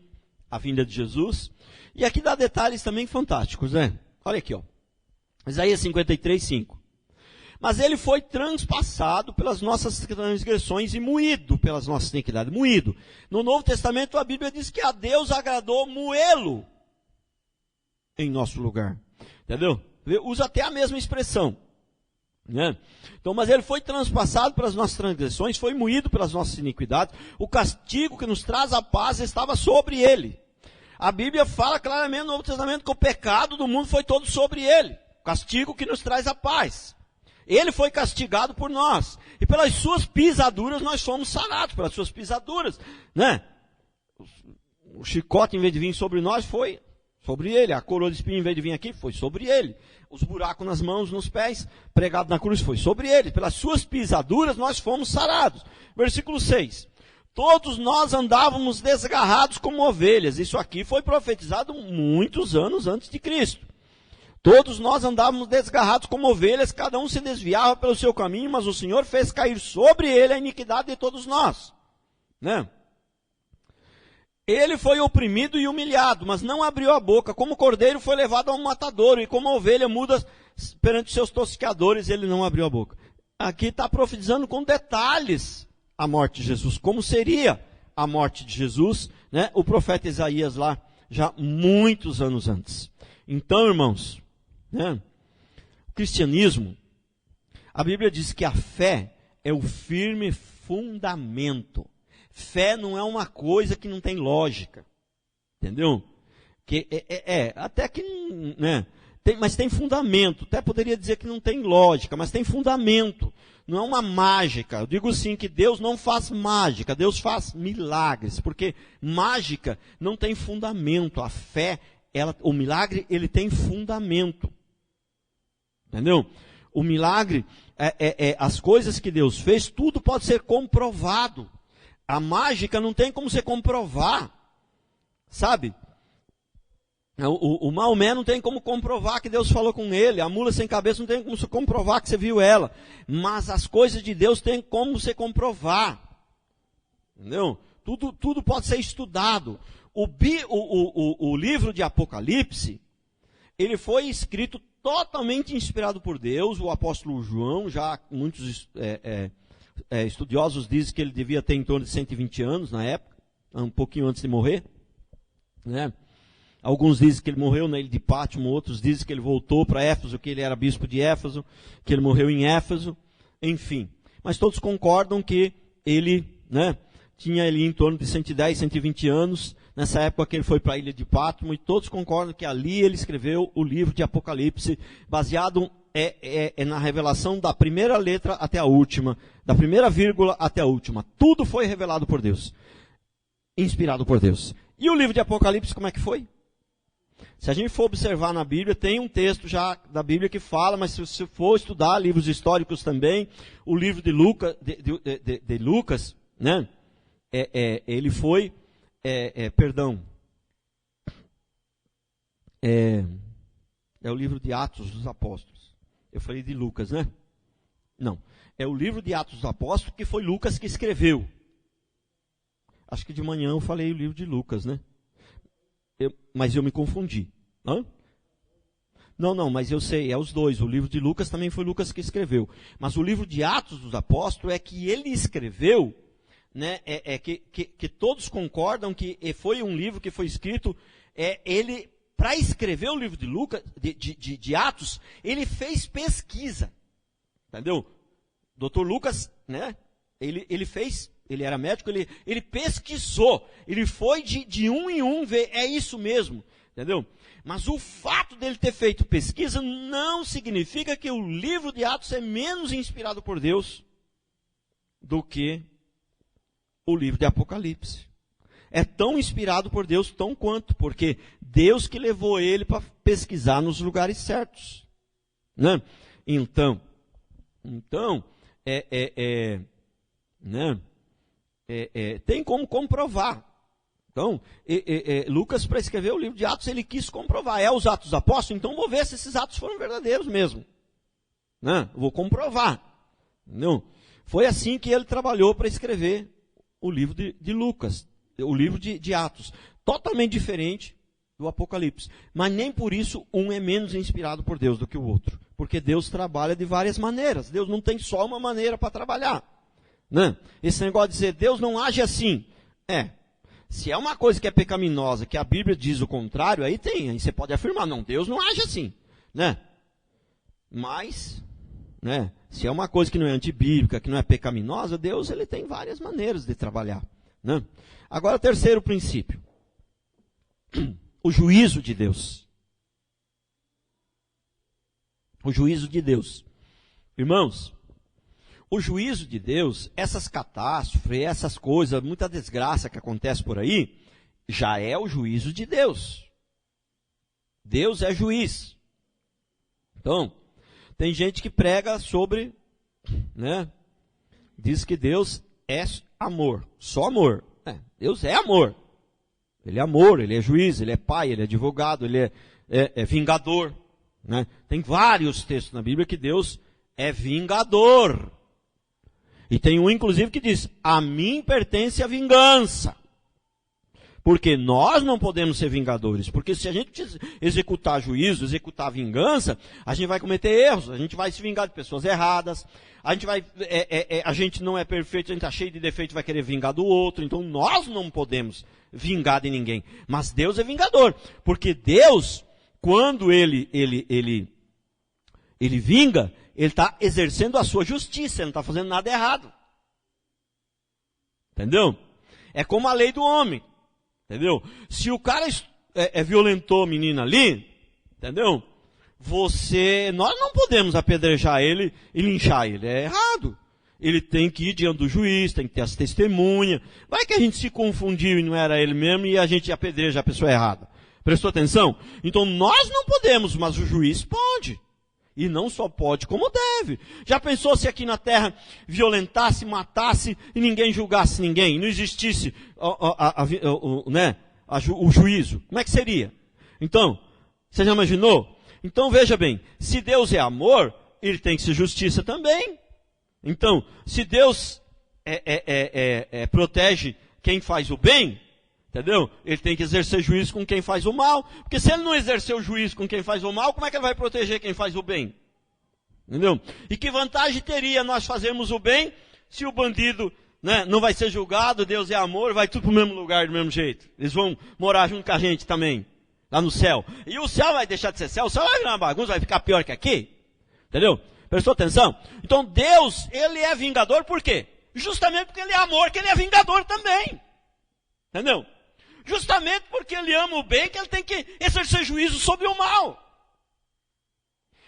a vinda de Jesus. E aqui dá detalhes também fantásticos, né? Olha aqui, ó. Isaías 53, 5. Mas ele foi transpassado pelas nossas transgressões e moído pelas nossas iniquidades. Moído. No Novo Testamento a Bíblia diz que a Deus agradou moê-lo em nosso lugar. Entendeu? Usa até a mesma expressão. Né? Então, mas ele foi transpassado pelas nossas transgressões, foi moído pelas nossas iniquidades. O castigo que nos traz a paz estava sobre ele. A Bíblia fala claramente no Novo Testamento que o pecado do mundo foi todo sobre ele. O castigo que nos traz a paz. Ele foi castigado por nós. E pelas suas pisaduras nós fomos sarados. Pelas suas pisaduras. Né? O chicote, em vez de vir sobre nós, foi sobre ele. A coroa de espinho, em vez de vir aqui, foi sobre ele. Os buracos nas mãos, nos pés, pregado na cruz, foi sobre ele. Pelas suas pisaduras nós fomos sarados. Versículo 6. Todos nós andávamos desgarrados como ovelhas. Isso aqui foi profetizado muitos anos antes de Cristo. Todos nós andávamos desgarrados como ovelhas, cada um se desviava pelo seu caminho, mas o Senhor fez cair sobre ele a iniquidade de todos nós. Né? Ele foi oprimido e humilhado, mas não abriu a boca. Como cordeiro foi levado ao matadouro, e como ovelha muda perante seus tosqueadores, ele não abriu a boca. Aqui está profetizando com detalhes a morte de Jesus. Como seria a morte de Jesus, né? O profeta Isaías lá, já muitos anos antes. Então, irmãos, né? O cristianismo, a Bíblia diz que a fé é o firme fundamento. Fé não é uma coisa que não tem lógica, entendeu? Que até que, né? Mas tem fundamento. Até poderia dizer que não tem lógica, mas tem fundamento. Não é uma mágica. Eu digo sim que Deus não faz mágica, Deus faz milagres, porque mágica não tem fundamento. A fé, o milagre, ele tem fundamento. Entendeu? O milagre, as coisas que Deus fez, tudo pode ser comprovado. A mágica não tem como você comprovar, sabe? O Maomé não tem como comprovar que Deus falou com ele. A mula sem cabeça não tem como você comprovar que você viu ela. Mas as coisas de Deus tem como você comprovar. Entendeu? Tudo pode ser estudado. O livro de Apocalipse, ele foi escrito totalmente inspirado por Deus. O apóstolo João, já muitos estudiosos dizem que ele devia ter em torno de 120 anos na época, um pouquinho antes de morrer, né? Alguns dizem que ele morreu na ilha de Pátimo, outros dizem que ele voltou para Éfeso, que ele era bispo de Éfeso, que ele morreu em Éfeso, enfim. Mas todos concordam que ele, né, tinha ali em torno de 110, 120 anos, nessa época que ele foi para a ilha de Pátimo, e todos concordam que ali ele escreveu o livro de Apocalipse, baseado na revelação da primeira letra até a última, da primeira vírgula até a última. Tudo foi revelado por Deus, inspirado por Deus. E o livro de Apocalipse, como é que foi? Se a gente for observar na Bíblia, tem um texto já da Bíblia que fala, mas se você for estudar livros históricos também, o livro de Lucas, né? Ele foi, é o livro de Atos dos Apóstolos. Eu falei de Lucas, né? Não, é o livro de Atos dos Apóstolos que foi Lucas que escreveu. Acho que de manhã eu falei o livro de Lucas, né? Mas eu me confundi. Hã? Não, mas eu sei, é os dois. O livro de Lucas também foi Lucas que escreveu. Mas o livro de Atos dos Apóstolos é que ele escreveu, né, que todos concordam que foi um livro que foi escrito, ele, para escrever o livro de Lucas, de Atos, ele fez pesquisa. Entendeu? Dr. Lucas, né, ele era médico, ele pesquisou, ele foi de um em um ver, é isso mesmo, entendeu? Mas o fato dele ter feito pesquisa não significa que o livro de Atos é menos inspirado por Deus do que o livro de Apocalipse. É tão inspirado por Deus, tão quanto, porque Deus que levou ele para pesquisar nos lugares certos. Né? Então, tem como comprovar. Então, Lucas, para escrever o livro de Atos, ele quis comprovar. É os Atos dos Apóstolos? Então vou ver se esses atos foram verdadeiros mesmo. Né? Vou comprovar. Não. Foi assim que ele trabalhou para escrever o livro de Lucas, o livro de Atos. Totalmente diferente do Apocalipse. Mas nem por isso um é menos inspirado por Deus do que o outro. Porque Deus trabalha de várias maneiras. Deus não tem só uma maneira para trabalhar. Né? Esse negócio de dizer, Deus não age assim. Se é uma coisa que é pecaminosa, que a Bíblia diz o contrário, aí você pode afirmar, não, Deus não age assim, né? Mas, né, se é uma coisa que não é antibíblica, que não é pecaminosa, Deus ele tem várias maneiras de trabalhar, né? Agora, terceiro princípio, o juízo de Deus. O juízo de Deus. Irmãos, o juízo de Deus, essas catástrofes, essas coisas, muita desgraça que acontece por aí, já é o juízo de Deus. Deus é juiz. Então, tem gente que prega sobre, né, diz que Deus é amor, só amor. Deus é amor. Ele é juiz, ele é pai, ele é advogado, ele é vingador. Né? Tem vários textos na Bíblia que Deus é vingador. E tem um, inclusive, que diz, a mim pertence a vingança. Porque nós não podemos ser vingadores. Porque se a gente executar juízo, executar vingança, a gente vai cometer erros. A gente vai se vingar de pessoas erradas. A gente não é perfeito, a gente está cheio de defeito, vai querer vingar do outro. Então nós não podemos vingar de ninguém. Mas Deus é vingador. Porque Deus, quando ele vinga, ele está exercendo a sua justiça, ele não está fazendo nada errado. Entendeu? É como a lei do homem. Entendeu? Se o cara violentou a menina ali, entendeu? Nós não podemos apedrejar ele e linchar ele. É errado. Ele tem que ir diante do juiz, tem que ter as testemunhas. Vai que a gente se confundiu e não era ele mesmo e a gente apedreja a pessoa errada. Prestou atenção? Então nós não podemos, mas o juiz pode. E não só pode, como deve. Já pensou se aqui na terra violentasse, matasse e ninguém julgasse ninguém? Não existisse o juízo. Como é que seria? Então, você já imaginou? Então veja bem, se Deus é amor, ele tem que ser justiça também. Então, se Deus protege quem faz o bem, entendeu? Ele tem que exercer juízo com quem faz o mal. Porque se ele não exercer o juízo com quem faz o mal, como é que ele vai proteger quem faz o bem? Entendeu? E que vantagem teria nós fazermos o bem se o bandido, né, não vai ser julgado, Deus é amor, vai tudo para o mesmo lugar do mesmo jeito. Eles vão morar junto com a gente também, lá no céu. E o céu vai deixar de ser céu, o céu vai virar uma bagunça, vai ficar pior que aqui. Entendeu? Prestou atenção? Então Deus, ele é vingador por quê? Justamente porque ele é amor, que ele é vingador também. Entendeu? Justamente porque ele ama o bem, que ele tem que exercer juízo sobre o mal.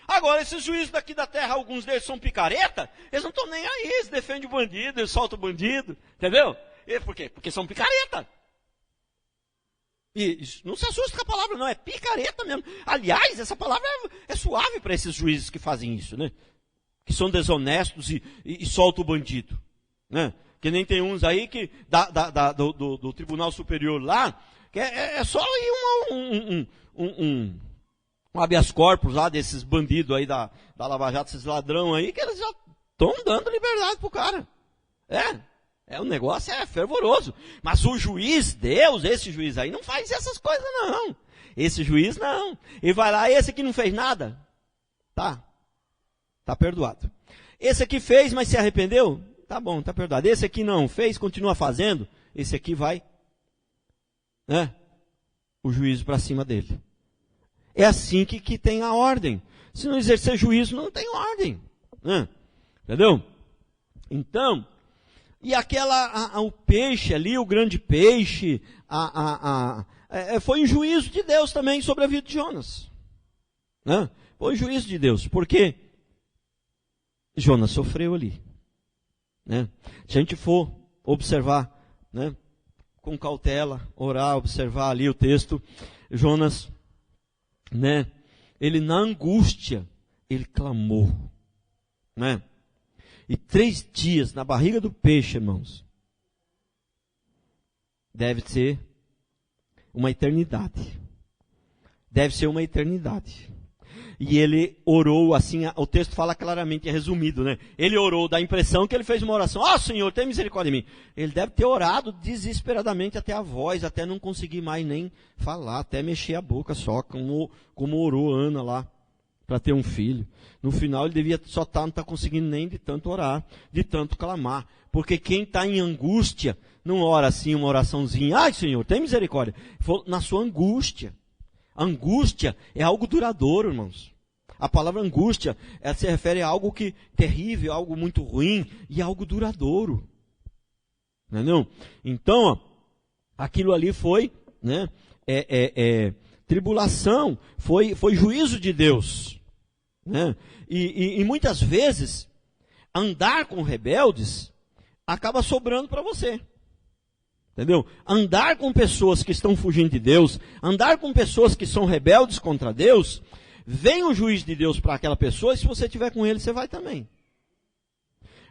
Agora, esses juízes daqui da terra, alguns deles são picareta, eles não estão nem aí, eles defendem o bandido, eles soltam o bandido, entendeu? E por quê? Porque são picareta. E não se assusta com a palavra, não, é picareta mesmo. Aliás, essa palavra é suave para esses juízes que fazem isso, né? Que são desonestos e soltam o bandido, né? Que nem tem uns aí que do Tribunal Superior lá, que é só ir um habeas corpus lá desses bandidos aí da Lava Jato, esses ladrão aí, que eles já estão dando liberdade pro cara. O negócio é fervoroso. Mas o juiz, Deus, esse juiz aí, não faz essas coisas não. Esse juiz não. Ele vai lá, esse aqui não fez nada. Tá perdoado. Esse aqui fez, mas se arrependeu? Tá bom, tá perdoado. Esse aqui não fez, continua fazendo. Esse aqui vai, o juízo para cima dele. É assim que tem a ordem. Se não exercer juízo, não tem ordem. Entendeu? Então, e o peixe ali, o grande peixe, foi um juízo de Deus também sobre a vida de Jonas. Foi um juízo de Deus, porque Jonas sofreu ali. Se a gente for observar, com cautela, orar, observar ali o texto, Jonas, ele na angústia, ele clamou, E 3 dias na barriga do peixe, irmãos, deve ser uma eternidade. Deve ser uma eternidade. E ele orou assim, o texto fala claramente, é resumido, Ele orou, dá a impressão que ele fez uma oração. Senhor, tem misericórdia de mim. Ele deve ter orado desesperadamente até a voz, até não conseguir mais nem falar, até mexer a boca só, como orou Ana lá, para ter um filho. No final ele devia só não estar conseguindo nem de tanto orar, de tanto clamar. Porque quem está em angústia, não ora assim uma oraçãozinha, ai Senhor, tem misericórdia. Na sua angústia. Angústia é algo duradouro, irmãos. A palavra angústia, ela se refere a algo terrível, algo muito ruim e algo duradouro. Entendeu? Então, aquilo ali foi, tribulação, foi juízo de Deus. E muitas vezes, andar com rebeldes acaba sobrando para você. Entendeu? Andar com pessoas que estão fugindo de Deus, andar com pessoas que são rebeldes contra Deus, vem o juiz de Deus para aquela pessoa, e se você estiver com ele, você vai também.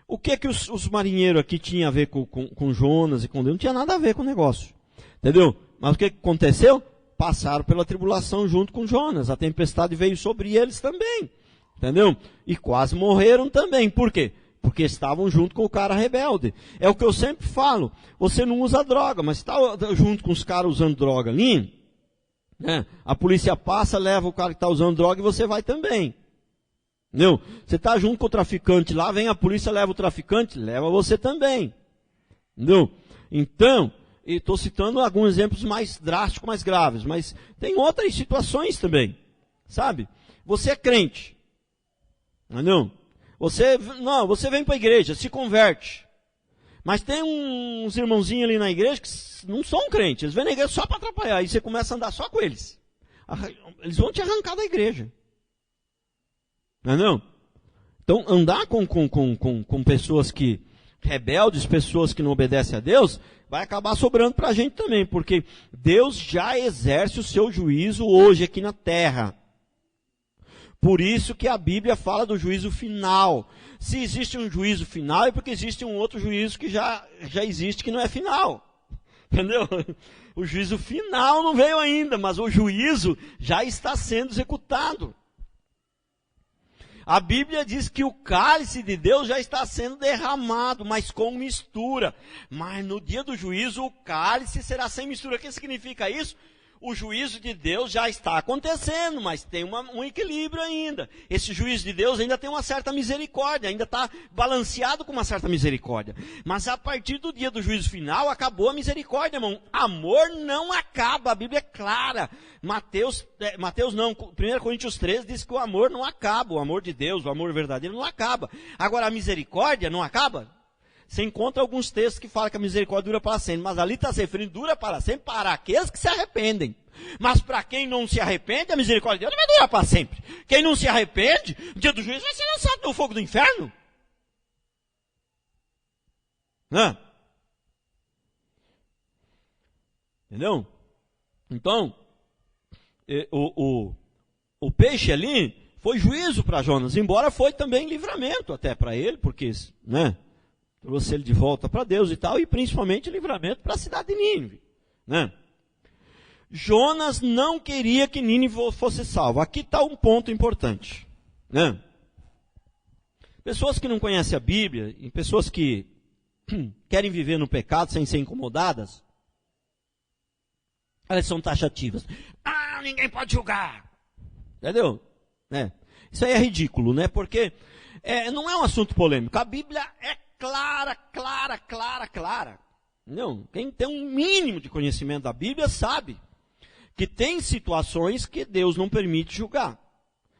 O que os marinheiros aqui tinham a ver com Jonas e com Deus? Não tinha nada a ver com o negócio. Entendeu? Mas o que aconteceu? Passaram pela tribulação junto com Jonas. A tempestade veio sobre eles também. Entendeu? E quase morreram também. Por quê? Porque estavam junto com o cara rebelde. É o que eu sempre falo. Você não usa droga, mas está junto com os caras usando droga ali, a polícia passa, leva o cara que está usando droga e você vai também. Entendeu? Você está junto com o traficante lá, vem a polícia, leva o traficante, leva você também. Entendeu? Então, estou citando alguns exemplos mais drásticos, mais graves, mas tem outras situações também. Sabe? Você é crente. Entendeu? Você vem para a igreja, se converte. Mas tem uns irmãozinhos ali na igreja que não são crentes. Eles vêm na igreja só para atrapalhar. E você começa a andar só com eles. Eles vão te arrancar da igreja. Não? Então, andar com pessoas rebeldes, pessoas que não obedecem a Deus, vai acabar sobrando para a gente também. Porque Deus já exerce o seu juízo hoje aqui na terra. Por isso que a Bíblia fala do juízo final. Se existe um juízo final, é porque existe um outro juízo que já existe, que não é final. Entendeu? O juízo final não veio ainda, mas o juízo já está sendo executado. A Bíblia diz que o cálice de Deus já está sendo derramado, mas com mistura. Mas no dia do juízo, o cálice será sem mistura. O que significa isso? O juízo de Deus já está acontecendo, mas tem um equilíbrio ainda. Esse juízo de Deus ainda tem uma certa misericórdia, ainda está balanceado com uma certa misericórdia. Mas a partir do dia do juízo final, acabou a misericórdia, irmão. Amor não acaba, a Bíblia é clara. Mateus não, 1 Coríntios 13 diz que o amor não acaba, o amor de Deus, o amor verdadeiro não acaba. Agora a misericórdia não acaba? Você encontra alguns textos que falam que a misericórdia dura para sempre, mas ali está se referindo, dura para sempre para aqueles que se arrependem. Mas para quem não se arrepende, a misericórdia de Deus não vai durar para sempre. Quem não se arrepende, no dia do juízo vai ser lançado no fogo do inferno. Entendeu? Então, o peixe ali foi juízo para Jonas, embora foi também livramento até para ele, porque, trouxe ele de volta para Deus e tal, e principalmente livramento para a cidade de Nínive. Jonas não queria que Nínive fosse salvo. Aqui está um ponto importante. Pessoas que não conhecem a Bíblia, e pessoas que querem viver no pecado sem ser incomodadas, elas são taxativas. Ah, ninguém pode julgar. Entendeu? Isso aí é ridículo, né? Porque não é um assunto polêmico. A Bíblia é clara. Não, quem tem um mínimo de conhecimento da Bíblia sabe que tem situações que Deus não permite julgar.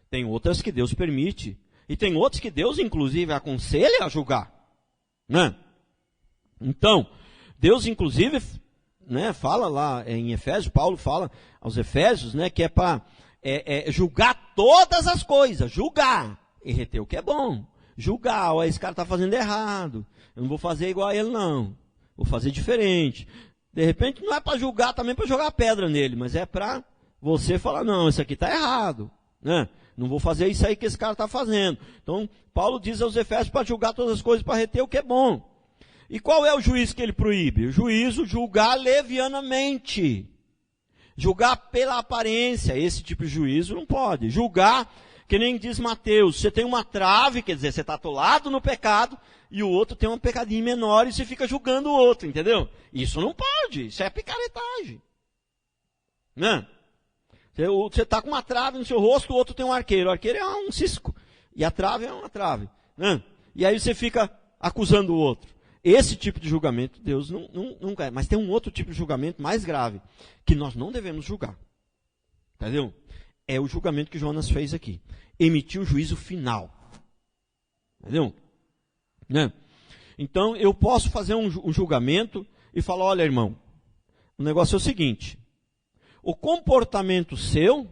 Tem outras que Deus permite. E tem outras que Deus, inclusive, aconselha a julgar. Né? Então, Deus, inclusive, né, fala lá em Efésios, Paulo fala aos Efésios, né, que é para julgar todas as coisas. Julgar e reter o que é bom. Julgar, ó, esse cara está fazendo errado. Eu não vou fazer igual a ele, não. Vou fazer diferente. De repente, não é para julgar também, para jogar pedra nele, mas é para você falar, não, isso aqui está errado. Né? Não vou fazer isso aí que esse cara está fazendo. Então, Paulo diz aos Efésios para julgar todas as coisas, para reter o que é bom. E qual é o juízo que ele proíbe? O juízo, julgar levianamente. Julgar pela aparência. Esse tipo de juízo não pode. Julgar, que nem diz Mateus, você tem uma trave, quer dizer, você está atolado no pecado, e o outro tem um pecadinho menor e você fica julgando o outro, entendeu? Isso não pode, isso é picaretagem. Né? Você está com uma trave no seu rosto, o outro tem um arqueiro. O arqueiro é um cisco, e a trave é uma trave. Né? E aí você fica acusando o outro. Esse tipo de julgamento Deus não quer. Mas tem um outro tipo de julgamento mais grave, que nós não devemos julgar. Entendeu? É o julgamento que Jonas fez aqui. Emitiu o juízo final. Entendeu? Né? Então, eu posso fazer um julgamento e falar, olha, irmão, o negócio é o seguinte, o comportamento seu,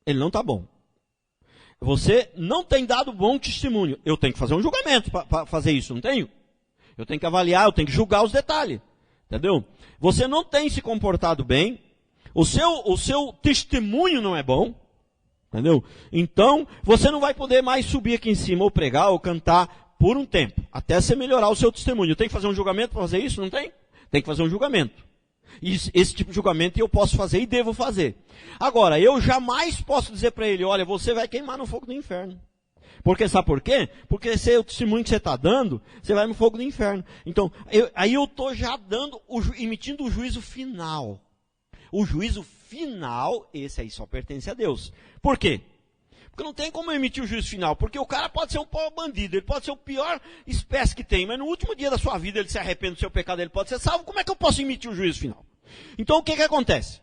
ele não está bom. Você não tem dado bom testemunho. Eu tenho que fazer um julgamento para fazer isso, não tenho? Eu tenho que avaliar, eu tenho que julgar os detalhes. Entendeu? Você não tem se comportado bem, o seu testemunho não é bom. Entendeu? Então, você não vai poder mais subir aqui em cima, ou pregar, ou cantar, por um tempo, até você melhorar o seu testemunho. Tem que fazer um julgamento para fazer isso? Não tem? Tem que fazer um julgamento. Esse tipo de julgamento eu posso fazer e devo fazer. Agora, eu jamais posso dizer para ele, olha, você vai queimar no fogo do inferno. Porque sabe por quê? Porque esse é o testemunho que você está dando, você vai no fogo do inferno. Então, aí eu estou já emitindo o juízo final. O juízo final, esse aí só pertence a Deus. Por quê? Porque não tem como emitir o juízo final, porque o cara pode ser um pobre bandido, ele pode ser o pior espécie que tem, mas no último dia da sua vida ele se arrepende do seu pecado, ele pode ser salvo. Como é que eu posso emitir o juízo final? Então o que acontece?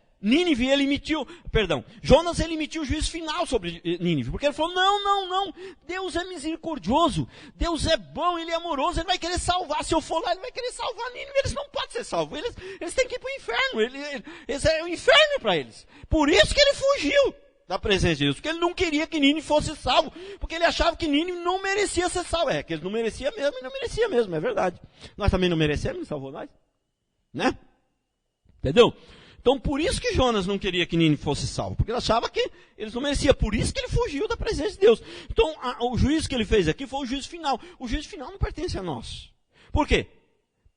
Jonas ele emitiu o juízo final sobre Nínive, porque ele falou, não, Deus é misericordioso, Deus é bom, Ele é amoroso, Ele vai querer salvar, se eu for lá Ele vai querer salvar Nínive, eles não podem ser salvos, eles têm que ir para o inferno, esse é o inferno para eles. Por isso que ele fugiu da presença de Deus, porque ele não queria que Nínive fosse salvo, porque ele achava que Nínive não merecia ser salvo. Que eles não mereciam mesmo, é verdade. Nós também não merecemos, Ele salvou nós. Né? Entendeu? Então, por isso que Jonas não queria que Nínive fosse salvo, porque ele achava que eles não mereciam, por isso que ele fugiu da presença de Deus. Então, o juízo que ele fez aqui foi o juízo final. O juízo final não pertence a nós. Por quê?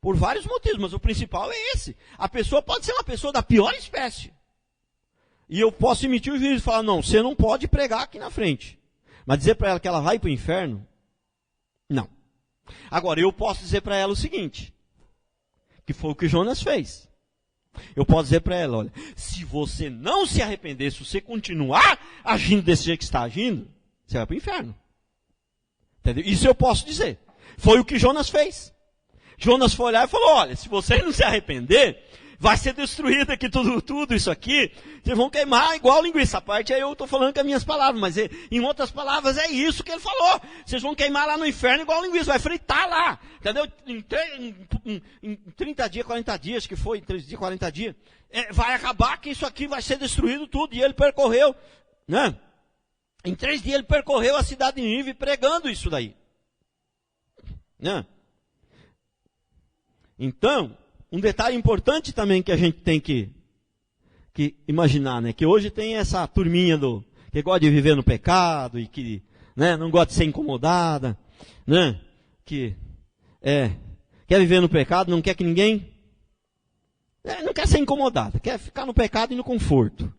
Por vários motivos, mas o principal é esse. A pessoa pode ser uma pessoa da pior espécie. E eu posso emitir o juízo e falar, não, você não pode pregar aqui na frente. Mas dizer para ela que ela vai para o inferno? Não. Agora, eu posso dizer para ela o seguinte, que foi o que Jonas fez. Eu posso dizer para ela, olha, se você não se arrepender, se você continuar agindo desse jeito que está agindo, você vai para o inferno. Entendeu? Isso eu posso dizer. Foi o que Jonas fez. Jonas foi olhar e falou, olha, se você não se arrepender, vai ser destruído aqui tudo isso aqui, vocês vão queimar igual linguiça. Essa parte aí eu estou falando com as minhas palavras, mas em outras palavras é isso que ele falou. Vocês vão queimar lá no inferno igual linguiça, vai fritar lá, entendeu? Em 30 dias, 40 dias, que foi, 3 dias, 40 dias, vai acabar que isso aqui vai ser destruído tudo. E ele percorreu, né? Em 3 dias ele percorreu a cidade de Nínive pregando isso daí. Né? Então, um detalhe importante também que a gente tem que imaginar, né? Que hoje tem essa turminha que gosta de viver no pecado e que, né, não gosta de ser incomodada, né? Que quer viver no pecado, não quer que ninguém... não quer ser incomodada, quer ficar no pecado e no conforto.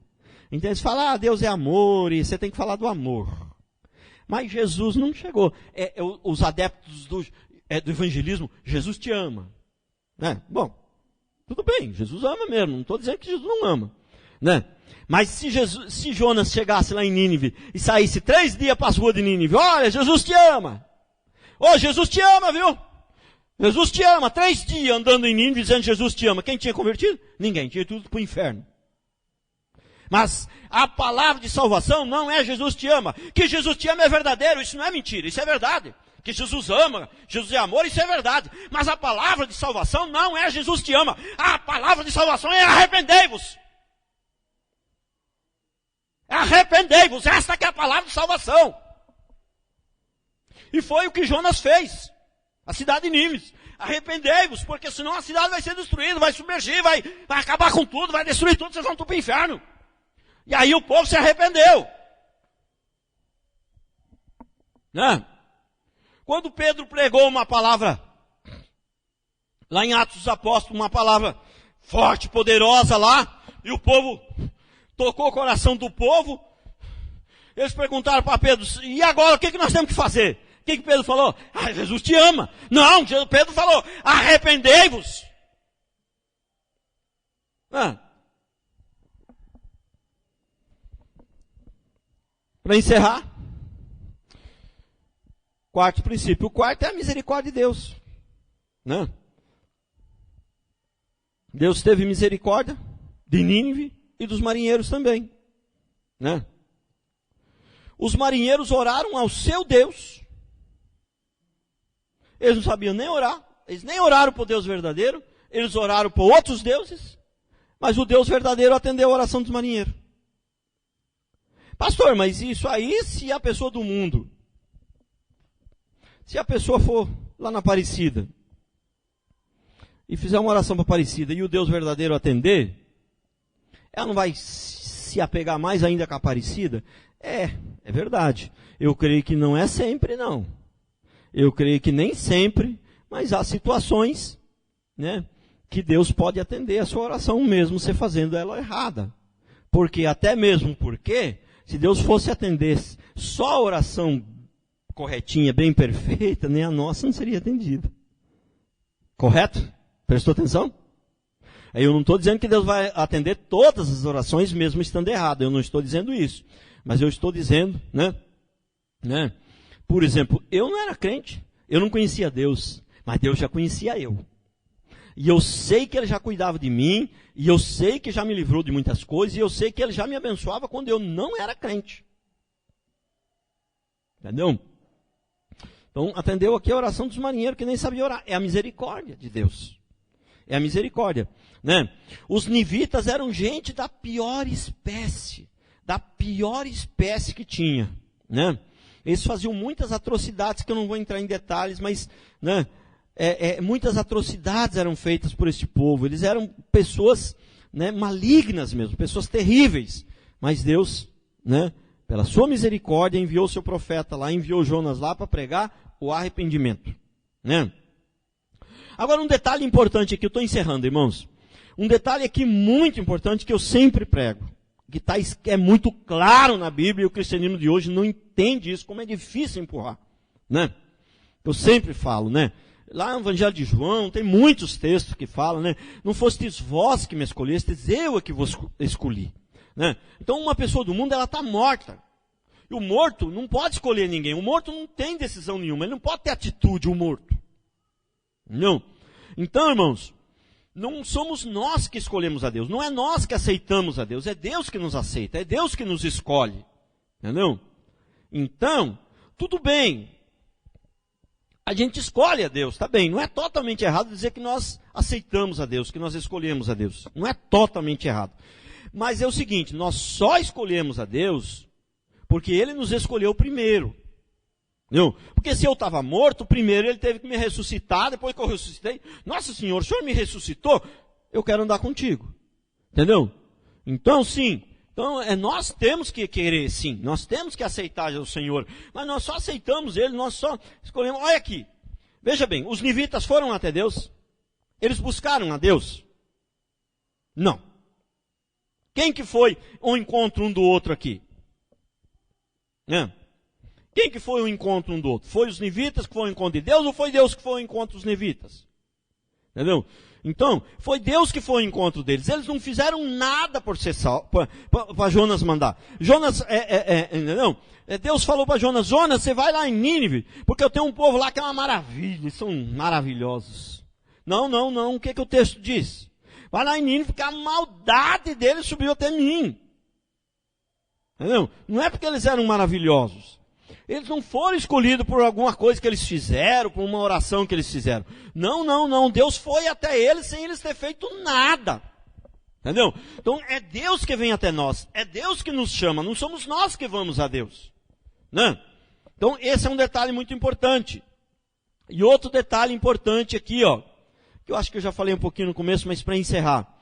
Então eles falam, Deus é amor e você tem que falar do amor. Mas Jesus não chegou. Os adeptos do evangelismo, Jesus te ama. Né? Bom, tudo bem, Jesus ama mesmo, não estou dizendo que Jesus não ama. Né? Mas se Jonas chegasse lá em Nínive e saísse 3 dias para as ruas de Nínive, olha, Jesus te ama. Ô, Jesus te ama, viu? Jesus te ama. 3 dias andando em Nínive dizendo Jesus te ama. Quem tinha convertido? Ninguém, tinha tudo para o inferno. Mas a palavra de salvação não é Jesus te ama. Que Jesus te ama é verdadeiro, isso não é mentira, isso é verdade. Que Jesus ama, Jesus é amor, isso é verdade. Mas a palavra de salvação não é Jesus te ama. A palavra de salvação é arrependei-vos. Arrependei-vos, esta que é a palavra de salvação. E foi o que Jonas fez. A cidade de Nínive. Arrependei-vos, porque senão a cidade vai ser destruída, vai submergir, vai acabar com tudo, vai destruir tudo, vocês vão tudo para o inferno. E aí o povo se arrependeu. Né? Quando Pedro pregou uma palavra, lá em Atos dos Apóstolos, uma palavra forte, poderosa lá, e o povo tocou o coração do povo, eles perguntaram para Pedro, e agora o que nós temos que fazer? O que Pedro falou? Ah, Jesus te ama. Não, Pedro falou, arrependei-vos. Para encerrar, quarto princípio. O quarto é a misericórdia de Deus. Né? Deus teve misericórdia de Nínive e dos marinheiros também. Né? Os marinheiros oraram ao seu Deus. Eles não sabiam nem orar. Eles nem oraram para o Deus verdadeiro. Eles oraram para outros deuses. Mas o Deus verdadeiro atendeu a oração dos marinheiros. Pastor, mas isso aí, se a pessoa do mundo, se a pessoa for lá na Aparecida e fizer uma oração para Aparecida e o Deus verdadeiro atender, ela não vai se apegar mais ainda com a Aparecida? É verdade. Eu creio que não é sempre, não. Eu creio que nem sempre, mas há situações, né, que Deus pode atender a sua oração mesmo você fazendo ela errada. Porque até mesmo porque, se Deus fosse atender só a oração corretinha, bem perfeita, nem a nossa não seria atendida. Correto? Prestou atenção? Eu não estou dizendo que Deus vai atender todas as orações mesmo estando errado. Eu não estou dizendo isso. Mas eu estou dizendo, né? Por exemplo, eu não era crente. Eu não conhecia Deus. Mas Deus já conhecia eu. E eu sei que Ele já cuidava de mim. E eu sei que já me livrou de muitas coisas. E eu sei que Ele já me abençoava quando eu não era crente. Entendeu? Então, atendeu aqui a oração dos marinheiros que nem sabia orar. É a misericórdia de Deus. É a misericórdia. Né? Os nivitas eram gente da pior espécie. Da pior espécie que tinha. Né? Eles faziam muitas atrocidades, que eu não vou entrar em detalhes, mas né, muitas atrocidades eram feitas por este povo. Eles eram pessoas, né, malignas mesmo, pessoas terríveis. Mas Deus, né, pela sua misericórdia, enviou seu profeta lá, enviou Jonas lá para pregar o arrependimento. Né? Agora um detalhe importante aqui, eu estou encerrando, irmãos. Um detalhe aqui muito importante que eu sempre prego. Que é muito claro na Bíblia, e o cristianismo de hoje não entende isso, como é difícil empurrar, né? Eu sempre falo, né? Lá no Evangelho de João, tem muitos textos que falam, né? Não fostes vós que me escolhestes, eu é que vos escolhi, né? Então uma pessoa do mundo, ela está morta. E o morto não pode escolher ninguém, o morto não tem decisão nenhuma, ele não pode ter atitude, o morto. Não. Então, irmãos, não somos nós que escolhemos a Deus, não é nós que aceitamos a Deus, é Deus que nos aceita, é Deus que nos escolhe, entendeu? Então, tudo bem, a gente escolhe a Deus, tá bem, não é totalmente errado dizer que nós aceitamos a Deus, que nós escolhemos a Deus, não é totalmente errado, mas é o seguinte, nós só escolhemos a Deus porque Ele nos escolheu primeiro. Não, porque se eu estava morto, primeiro Ele teve que me ressuscitar, depois que eu ressuscitei, nossa Senhor, o Senhor me ressuscitou, eu quero andar contigo. Entendeu? Então sim, nós temos que querer sim, nós temos que aceitar o Senhor, mas nós só aceitamos Ele, nós só escolhemos. Olha aqui, veja bem, os nivitas foram até Deus? Eles buscaram a Deus? Não. Quem que foi ao encontro um do outro aqui? Quem que foi o encontro um do outro? Foi os nivitas que foram ao encontro de Deus ou foi Deus que foi ao encontro dos nivitas? Entendeu? Então, foi Deus que foi ao encontro deles. Eles não fizeram nada por ser para Jonas mandar. Jonas, entendeu? Deus falou para Jonas, Jonas, você vai lá em Nínive, porque eu tenho um povo lá que é uma maravilha, eles são maravilhosos. Não, o que o texto diz? Vai lá em Nínive, porque a maldade deles subiu até mim. Entendeu? Não é porque eles eram maravilhosos. Eles não foram escolhidos por alguma coisa que eles fizeram, por uma oração que eles fizeram. Não. Deus foi até eles sem eles ter feito nada. Entendeu? Então é Deus que vem até nós. É Deus que nos chama. Não somos nós que vamos a Deus. Né? Então esse é um detalhe muito importante. E outro detalhe importante aqui, ó, que eu acho que eu já falei um pouquinho no começo, mas para encerrar.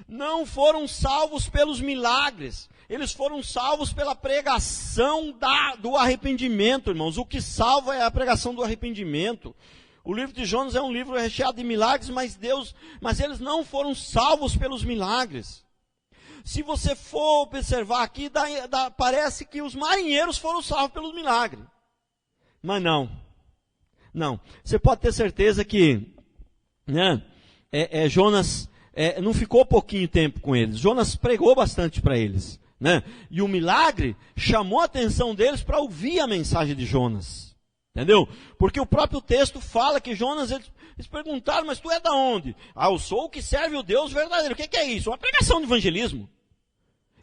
Não foram salvos pelos milagres. Eles foram salvos pela pregação do arrependimento, irmãos. O que salva é a pregação do arrependimento. O livro de Jonas é um livro recheado de milagres, mas eles não foram salvos pelos milagres. Se você for observar aqui, parece que os marinheiros foram salvos pelos milagres. Mas não. Você pode ter certeza que, né, Jonas não ficou pouquinho tempo com eles. Jonas pregou bastante para eles. Né? E o milagre chamou a atenção deles para ouvir a mensagem de Jonas. Entendeu? Porque o próprio texto fala que Jonas, eles perguntaram, mas tu é da onde? Eu sou o que serve o Deus verdadeiro. O que é isso? Uma pregação de evangelismo.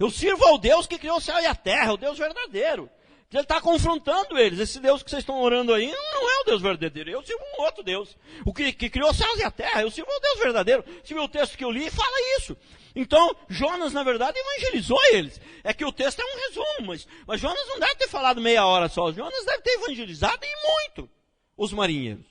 Eu sirvo ao Deus que criou o céu e a terra, o Deus verdadeiro. Ele está confrontando eles. Esse Deus que vocês estão orando aí não é o Deus verdadeiro. Eu sirvo um outro Deus. O que criou os céus e a terra, eu sirvo ao Deus verdadeiro. Se vê o texto que eu li, fala isso. Então, Jonas, na verdade, evangelizou eles. É que o texto é um resumo, mas Jonas não deve ter falado meia hora só. Jonas deve ter evangelizado e muito os marinheiros.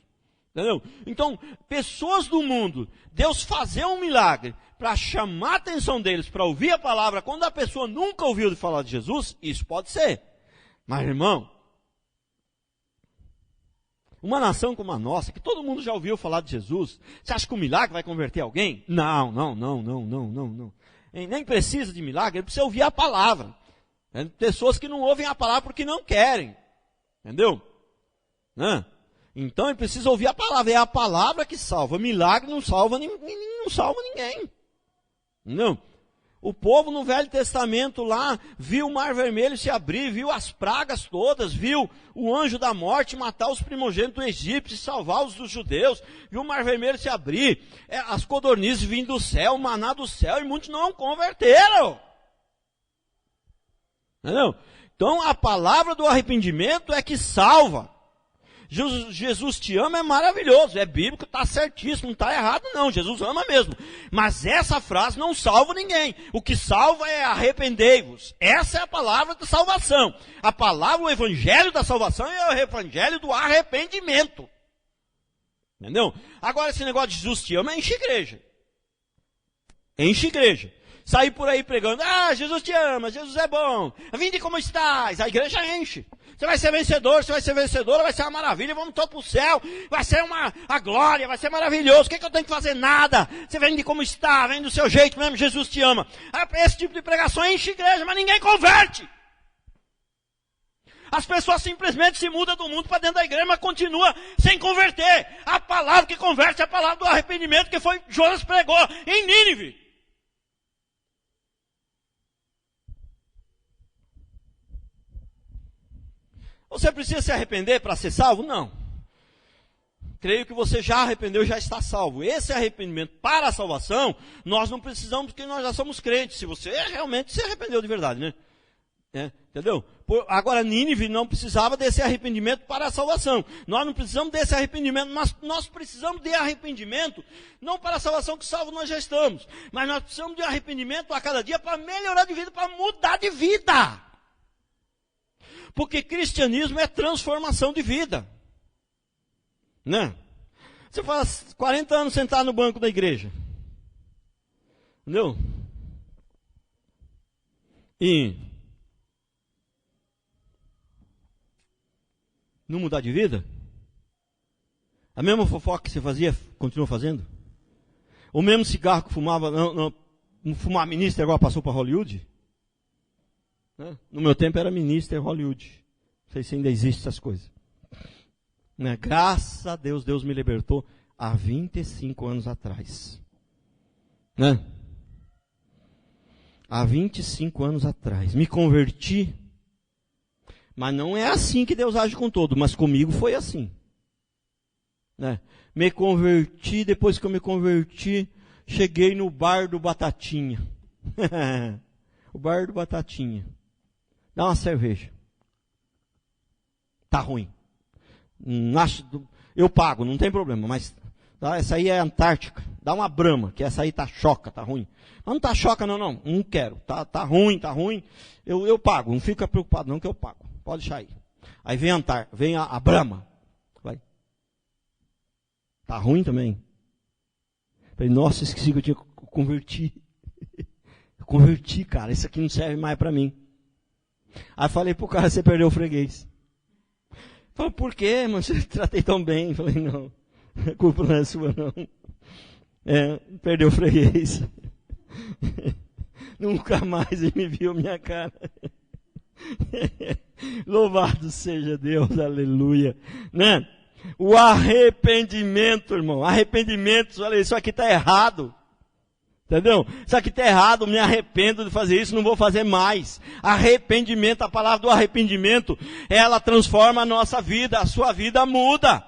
Entendeu? Então, pessoas do mundo, Deus fazer um milagre para chamar a atenção deles, para ouvir a palavra, quando a pessoa nunca ouviu falar de Jesus, isso pode ser. Mas, irmão, uma nação como a nossa, que todo mundo já ouviu falar de Jesus, você acha que o milagre vai converter alguém? Não. Nem precisa de milagre, ele precisa ouvir a palavra. Pessoas que não ouvem a palavra porque não querem. Entendeu? Né? Então ele precisa ouvir a palavra. É a palavra que salva. Milagre não salva ninguém. Não. O povo no Velho Testamento lá viu o Mar Vermelho se abrir, viu as pragas todas, viu o anjo da morte matar os primogênitos do Egito e salvar os dos judeus, viu o Mar Vermelho se abrir, as codornizes vindo do céu, o maná do céu, e muitos não converteram. Entendeu? Então a palavra do arrependimento é que salva. Jesus te ama é maravilhoso, é bíblico, está certíssimo, não está errado não, Jesus ama mesmo. Mas essa frase não salva ninguém. O que salva é arrependei-vos. Essa é a palavra da salvação. A palavra, o evangelho da salvação é o evangelho do arrependimento. Entendeu? Agora esse negócio de Jesus te ama, enche igreja. Enche igreja. Sair por aí pregando, Jesus te ama, Jesus é bom, vinde como estás, a igreja enche. Você vai ser vencedor, você vai ser vencedora, vai ser uma maravilha, vamos todos para o céu, vai ser a glória, vai ser maravilhoso, o que eu tenho que fazer? Nada. Você vem de como está, vem do seu jeito mesmo, Jesus te ama. Esse tipo de pregação enche igreja, mas ninguém converte. As pessoas simplesmente se mudam do mundo para dentro da igreja, mas continua sem converter. A palavra que converte é a palavra do arrependimento que foi Jonas pregou em Nínive. Você precisa se arrepender para ser salvo? Não. Creio que você já arrependeu, já está salvo. Esse arrependimento para a salvação, nós não precisamos, porque nós já somos crentes. Se você realmente se arrependeu de verdade, né? Entendeu? Agora, Nínive não precisava desse arrependimento para a salvação. Nós não precisamos desse arrependimento, mas nós precisamos de arrependimento, não para a salvação, que salvo nós já estamos. Mas nós precisamos de arrependimento a cada dia para melhorar de vida, para mudar de vida. Porque cristianismo é transformação de vida. Né? Você faz 40 anos sentado no banco da igreja. Entendeu? E não mudar de vida? A mesma fofoca que você fazia, continua fazendo? O mesmo cigarro que fumava, não fumar ministro agora passou para Hollywood? No meu tempo era ministro em Hollywood. Não sei se ainda existem essas coisas. Né? Graças a Deus, Deus me libertou há 25 anos atrás. Né? Há 25 anos atrás. Me converti. Mas não é assim que Deus age com todo. Mas comigo foi assim. Né? Me converti, depois que eu me converti, cheguei no bar do Batatinha. O bar do Batatinha. Dá uma cerveja. Tá ruim. Eu pago, não tem problema, mas essa aí é Antártica. Dá uma Brahma, que essa aí tá choca, tá ruim. Mas não tá choca não quero. Tá ruim. Eu pago, não fica preocupado não que eu pago. Pode deixar aí. Aí vem a Brahma. Vai. Tá ruim também. Falei, nossa, esqueci que eu tinha que convertir. Eu converti, cara, isso aqui não serve mais para mim. Aí falei pro cara, você perdeu o freguês. Falei, por quê, mano? Você tratei tão bem. Falei, não, a culpa não é sua, não. Perdeu o freguês. Nunca mais ele me viu minha cara. Louvado seja Deus, aleluia. Né? O arrependimento, irmão. Arrependimento, olha, isso aqui está errado. Entendeu? Isso aqui está errado, me arrependo de fazer isso, não vou fazer mais. Arrependimento, a palavra do arrependimento, ela transforma a nossa vida, a sua vida muda.